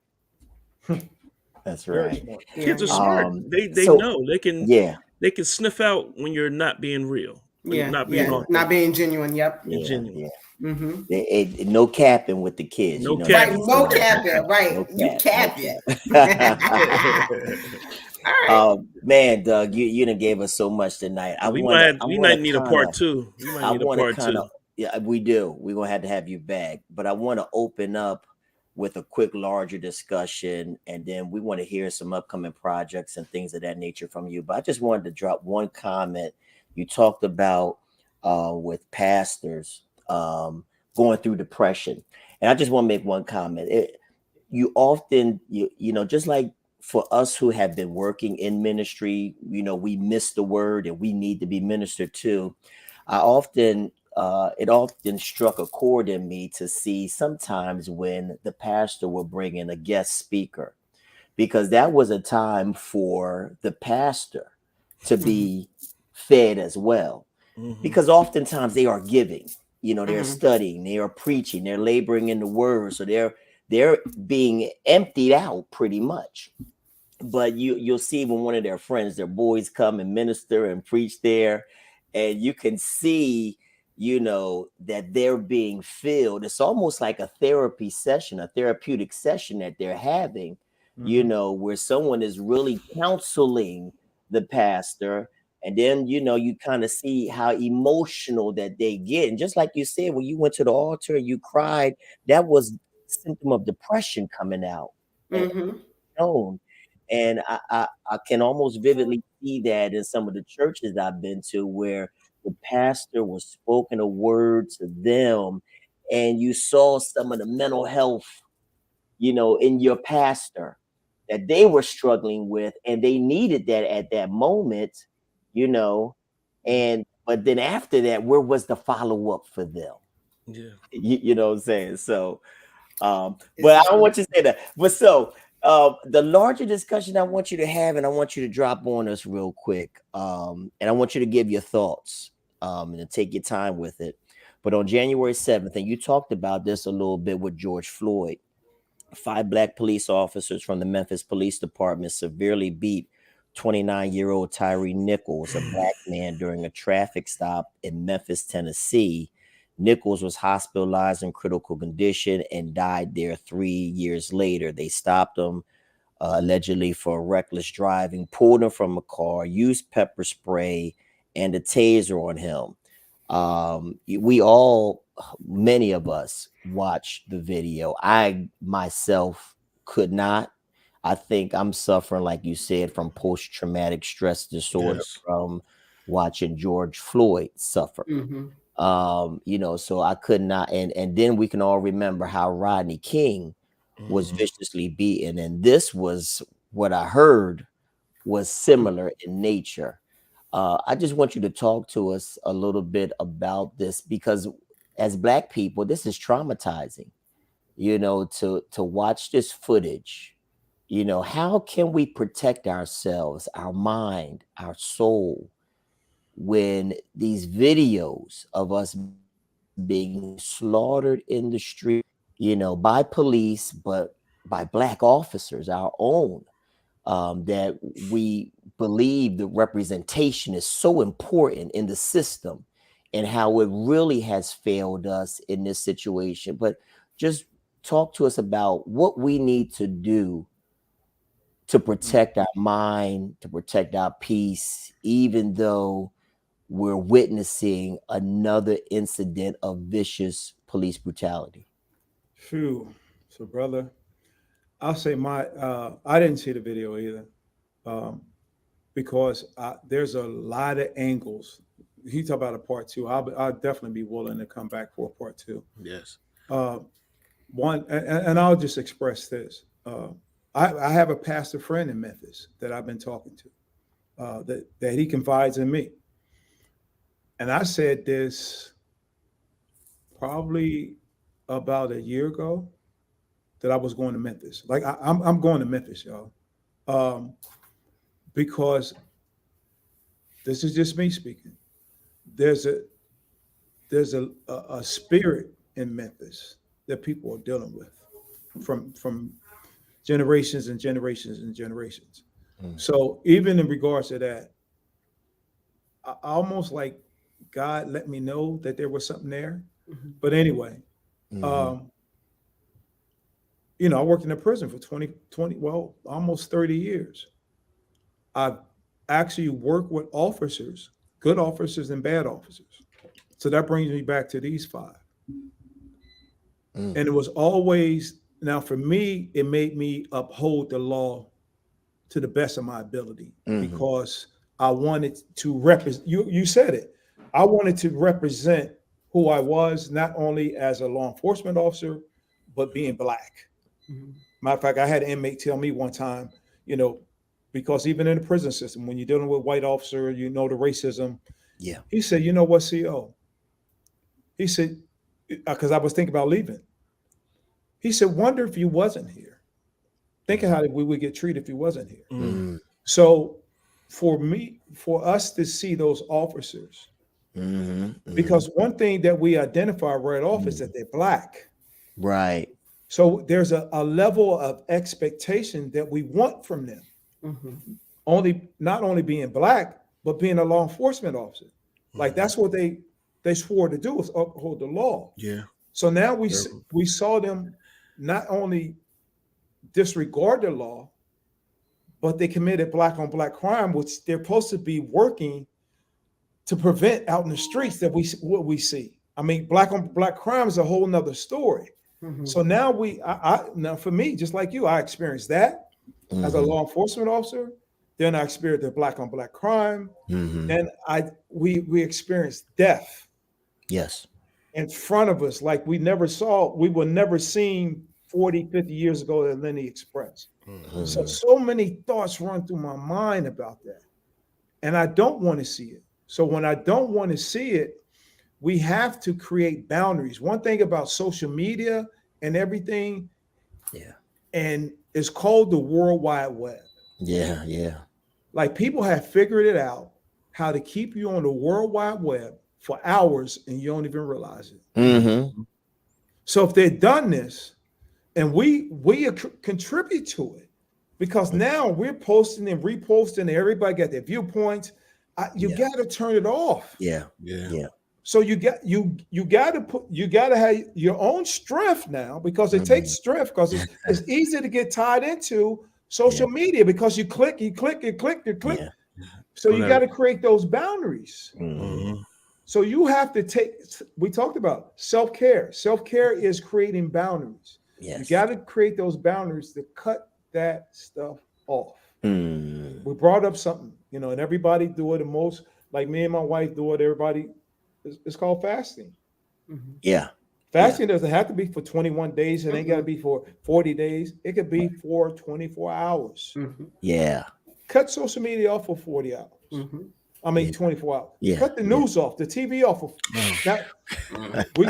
That's right. Kids are smart. They know they can sniff out when you're not being real. Not being genuine. Yep. Genuine. No capping with the kids. No capping. No capping. Right. You capping. All right. Man, Doug, you done gave us so much tonight. We might need a part two. Yeah, we do. We're gonna have to have you back. But I want to open up with a quick, larger discussion, and then we want to hear some upcoming projects and things of that nature from you. But I just wanted to drop one comment. You talked about with pastors going through depression, and I just want to make one comment. You often, just like for us who have been working in ministry, we miss the word and we need to be ministered to. It often struck a chord in me to see sometimes when the pastor will bring in a guest speaker, because that was a time for the pastor to be fed as well, because oftentimes they are giving, they're studying, they are preaching, they're laboring in the word, so they're being emptied out pretty much. But you'll see when one of their friends, their boys, come and minister and preach there, and you can see that they're being filled. It's almost like a therapeutic session that they're having, where someone is really counseling the pastor. And then, you kind of see how emotional that they get. And just like you said, when you went to the altar and you cried, that was symptom of depression coming out. And Mm-hmm. known. And I can almost vividly see that in some of the churches I've been to where the pastor was spoken a word to them, and you saw some of the mental health, in your pastor that they were struggling with, and they needed that at that moment, you know. And but then after that, where was the follow-up for them? Yeah. You know what I'm saying? So but I don't Exactly. want you to say that. But so the larger discussion I want you to have, and I want you to drop on us real quick. And I want you to give your thoughts and to take your time with it. But on January 7th, and you talked about this a little bit with George Floyd, 5 black police officers from the Memphis Police Department severely beat 29-year-old Tyree Nichols, a black man, during a traffic stop in Memphis, Tennessee. Nichols was hospitalized in critical condition and died there 3 years later. They stopped him allegedly for reckless driving, pulled him from a car, used pepper spray and a taser on him. We all, many of us, watched the video. I myself could not. I think I'm suffering, like you said, from post-traumatic stress disorder Yes. from watching George Floyd suffer. Mm-hmm. So I could not. And then we can all remember how Rodney King was viciously beaten, and this was what I heard was similar in nature. I just want you to talk to us a little bit about this, because as black people, this is traumatizing, to watch this footage. How can we protect ourselves, our mind, our soul, when these videos of us being slaughtered in the street, by police, but by black officers, our own, that we believe the representation is so important in the system, and how it really has failed us in this situation. But just talk to us about what we need to do to protect our mind, to protect our peace, even though we're witnessing another incident of vicious police brutality. Phew. So, brother, I'll say I didn't see the video either, um, because there's a lot of angles. He talked about a part two. I'll definitely be willing to come back for a part two. Yes. Uh, One, and I'll just express this. I have a pastor friend in Memphis that I've been talking to, that he confides in me. And I said this probably about a year ago, that I was going to Memphis. Like I'm going to Memphis, y'all, um, because this is just me speaking. There's a a spirit in Memphis that people are dealing with from generations and generations and generations. Mm. So even in regards to that, I almost like God let me know that there was something there. Mm-hmm. But anyway, Mhm. I worked in a prison for 20, well, almost 30 years. I've actually worked with officers, good officers and bad officers. So that brings me back to these 5. Mm. And it was always, now for me, it made me uphold the law to the best of my ability, Mhm. because I wanted to represent, you said it, I wanted to represent who I was, not only as a law enforcement officer, but being black. Mm-hmm. Matter of fact, I had an inmate tell me one time, because even in the prison system, when you're dealing with white officer, the racism. Yeah. He said, you know what, CO? He said, because I was thinking about leaving. He said, wonder if you wasn't here. Think of how we would get treated if you wasn't here. Mm. So for us to see those officers, Mhm. because one thing that we identify right off is that they're black. Right. So there's a level of expectation that we want from them. Mm-hmm. Not only being black, but being a law enforcement officer. Like that's what they swore to do, is uphold the law. Yeah. So now we saw them not only disregard the law, but they committed black on black crime, which they're supposed to be working to prevent out in the streets, that what we see. I mean, black on black crime is a whole nother story. Mm-hmm. So now now for me, just like you, I experienced that as a law enforcement officer. Then I experienced the black on black crime. Then we experienced death. Yes. In front of us, like we were never seen 40, 50 years ago at Lenny Express. So many thoughts run through my mind about that. And I don't want to see it. So when I don't want to see it, we have to create boundaries. One thing about social media and everything, and it's called the World Wide Web. Yeah. Like people have figured it out how to keep you on the World Wide Web for hours and you don't even realize it. So if they've done this and we contribute to it, because now we're posting and reposting, everybody got their viewpoints. You got to turn it off. Yeah. So you got to have your own strength now, because it takes strength, because it's easy to get tied into social media because you click. Yeah. So you got to create those boundaries. So you have to we talked about self-care. Self-care is creating boundaries. Yes. You got to create those boundaries to cut that stuff off. We brought up something, and everybody do it the most, like me and my wife do it. Everybody, it's called fasting. Yeah. Fasting doesn't have to be for 21 days. It ain't got to be for 40 days. It could be for 24 hours. Yeah. Cut social media off for 40 hours. 24 hours. Yeah. Cut the news off, the TV off.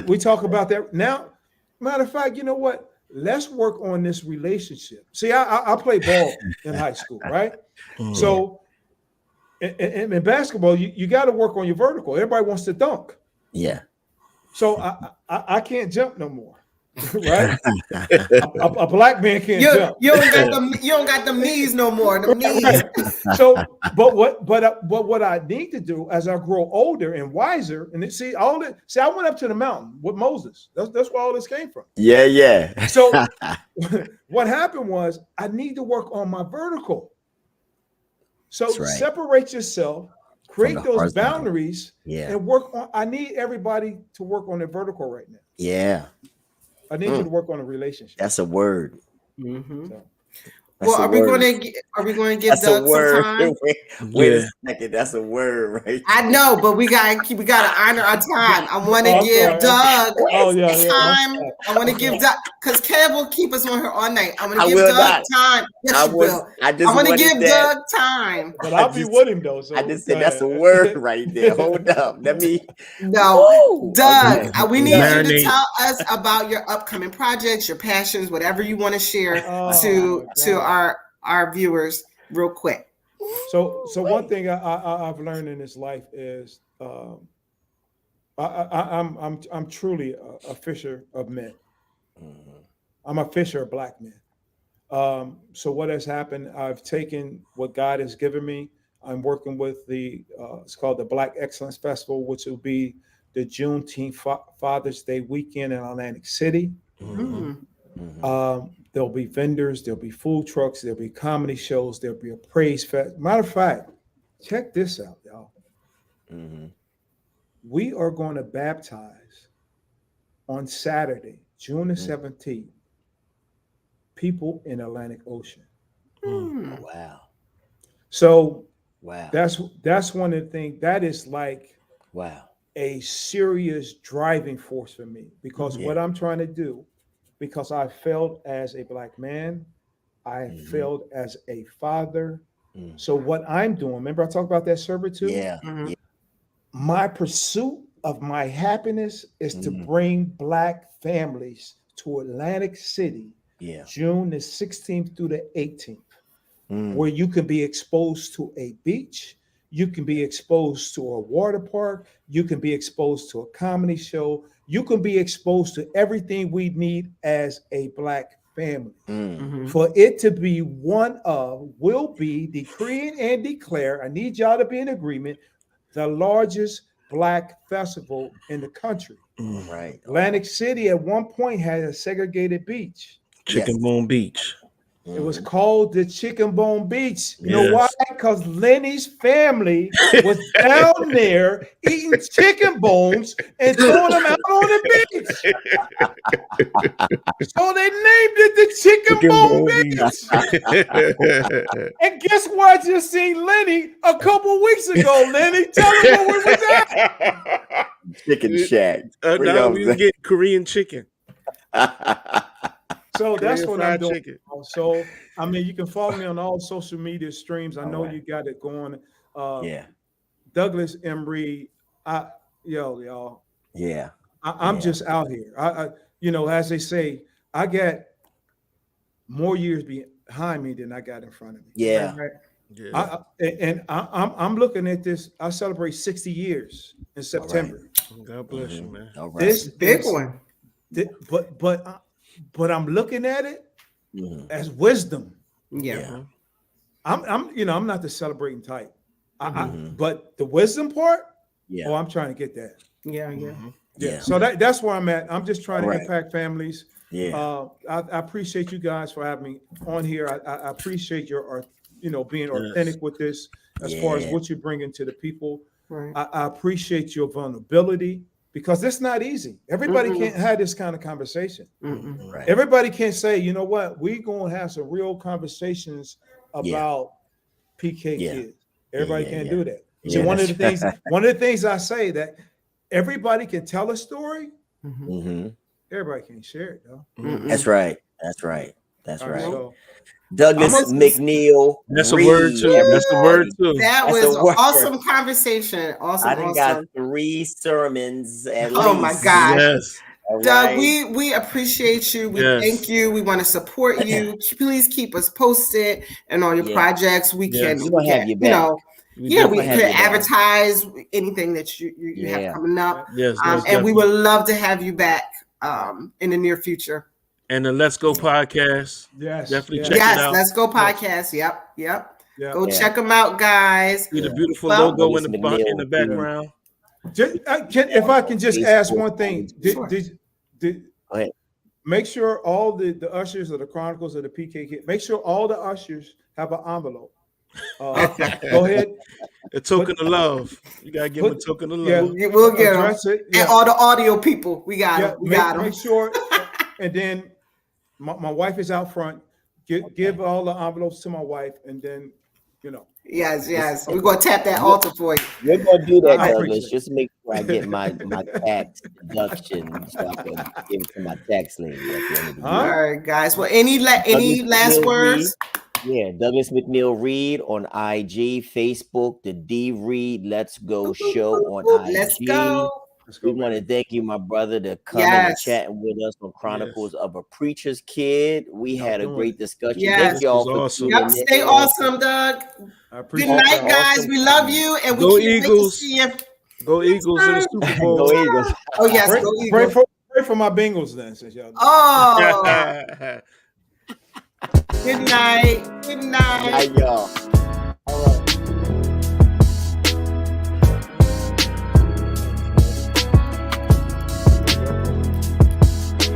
We talk about that now. Matter of fact, you know what? Let's work on this relationship. See, I played ball in high school, right? So in basketball, you got to work on your vertical. Everybody wants to dunk. Yeah. So I can't jump no more. Right? a black man can't jump. You don't got them knees no more. Them knees. Right. So, but what I need to do as I grow older and wiser, and I went up to the mountain with Moses. That's where all this came from. Yeah. So what happened was I need to work on my vertical. So separate yourself, create those boundaries, and work on. I need everybody to work on their vertical right now. Yeah. I need you to work on a relationship. That's a word. So. Well, are we going to give Doug some time? Wait a second, that's a word, right? I know, but we got to honor our time. I want to give Doug time. I want to give Doug, because Kev will keep us on here all night. I want to give Doug time. Yes, you will. I want to give Doug time. But I'll be with him though. So I just said that's a word right there. Hold up, let me. No, Doug, we need you to tell us about your upcoming projects, your passions, whatever you want to share to our viewers real quick. So one thing I've learned in this life is I'm truly a fisher of men. I'm a fisher of black men. So what has happened, I've taken what God has given me. I'm working with it's called the Black Excellence Festival, which will be the Juneteenth Father's Day weekend in Atlantic City. There'll be vendors, there'll be food trucks, there'll be comedy shows, there'll be a praise fest. Matter of fact, check this out, y'all. We are going to baptize on Saturday, June the 17th, people in Atlantic Ocean. Wow. So that's one of the things that is like a serious driving force for me, because what I'm trying to do, because I failed as a black man, I failed as a father. So what I'm doing, remember I talked about that servitude? Yeah. My pursuit of my happiness is to bring black families to Atlantic City, June the 16th through the 18th, where you can be exposed to a beach, you can be exposed to a water park, you can be exposed to a comedy show, you can be exposed to everything we need as a black family. For it to be will be decreeing and declare, I need y'all to be in agreement, the largest black festival in the country. Right. Atlantic City at one point had a segregated beach. Chicken Bone Beach. It was called the Chicken Bone Beach. You know why? Because Lenny's family was down there eating chicken bones and throwing them out on the Beats. So they named it the Chicken Bone Beats. And guess what? I just seen Lenny a couple weeks ago. Lenny, tell him where we was at. Chicken Shack. No, we was getting Korean chicken. So that's what I'm doing. Chicken. So, I mean, you can follow me on all social media streams. I know you got it going. Douglas M. Reed. Y'all. Yeah. I'm just out here. I as they say, I got more years behind me than I got in front of me. Yeah. Right? I'm looking at this. I celebrate 60 years in September. Right. God bless you, man. All right. This big one. But I'm looking at it as wisdom. Yeah. I'm not the celebrating type. But the wisdom part, I'm trying to get that. Yeah. So that's where I'm at. I'm just trying to impact families. Yeah. I appreciate you guys for having me on here. I appreciate your being authentic with this as far as what you bring into the people. Right. I appreciate your vulnerability. Because it's not easy. Everybody can't have this kind of conversation. Right. Everybody can't say, you know what, we're going to have some real conversations about PK kids. Everybody can't do that. So one of the things I say that everybody can tell a story. Everybody can't share it though. That's right. That's right. So, Douglas McNeil. That's a word too. That's a word too. That was an awesome conversation. Awesome. Got 3 sermons at least. Oh my God. Yes. Doug, we appreciate you. We thank you. We want to support you. Please keep us posted and all your projects. We can have you back. We could advertise anything that you have coming up. Yes, and we would love to have you back in the near future. And the Let's Go podcast. Yes. Definitely check it out. Let's Go podcast. Yep. Go check them out, guys. See the beautiful logo in the background. If I can just ask one thing. Go ahead. Make sure all the ushers of the Chronicles of the PK Kid, make sure all the ushers have an envelope. Go ahead. A token of love. You gotta give them a token of love. Yeah, we'll get them. And all the audio people, we got them. We got them. Make sure. And then my wife is out front. Give all the envelopes to my wife, and then Yes. We're gonna tap that altar for you. We're gonna do that, Douglas. Just make sure I get my tax deduction so I can give it to my tax lady at the end of the year. All right, guys. Well, any last words? Yeah, Douglas McNeil Reed on IG, Facebook, the D Reed Let's Go show on IG. Let's go. We want to thank you, my brother, to come and chatting with us on Chronicles of a Preacher's Kid. We had a great discussion. Thank y'all for awesome. Stay awesome, Doug. Good night, guys. Awesome. We love you, and we go can't wait to see you. Go Eagles in the Super Bowl. Go Eagles. Oh yes, go Eagles. Pray for my Bengals then, since y'all. Oh. Good night. Good night, y'all. All right.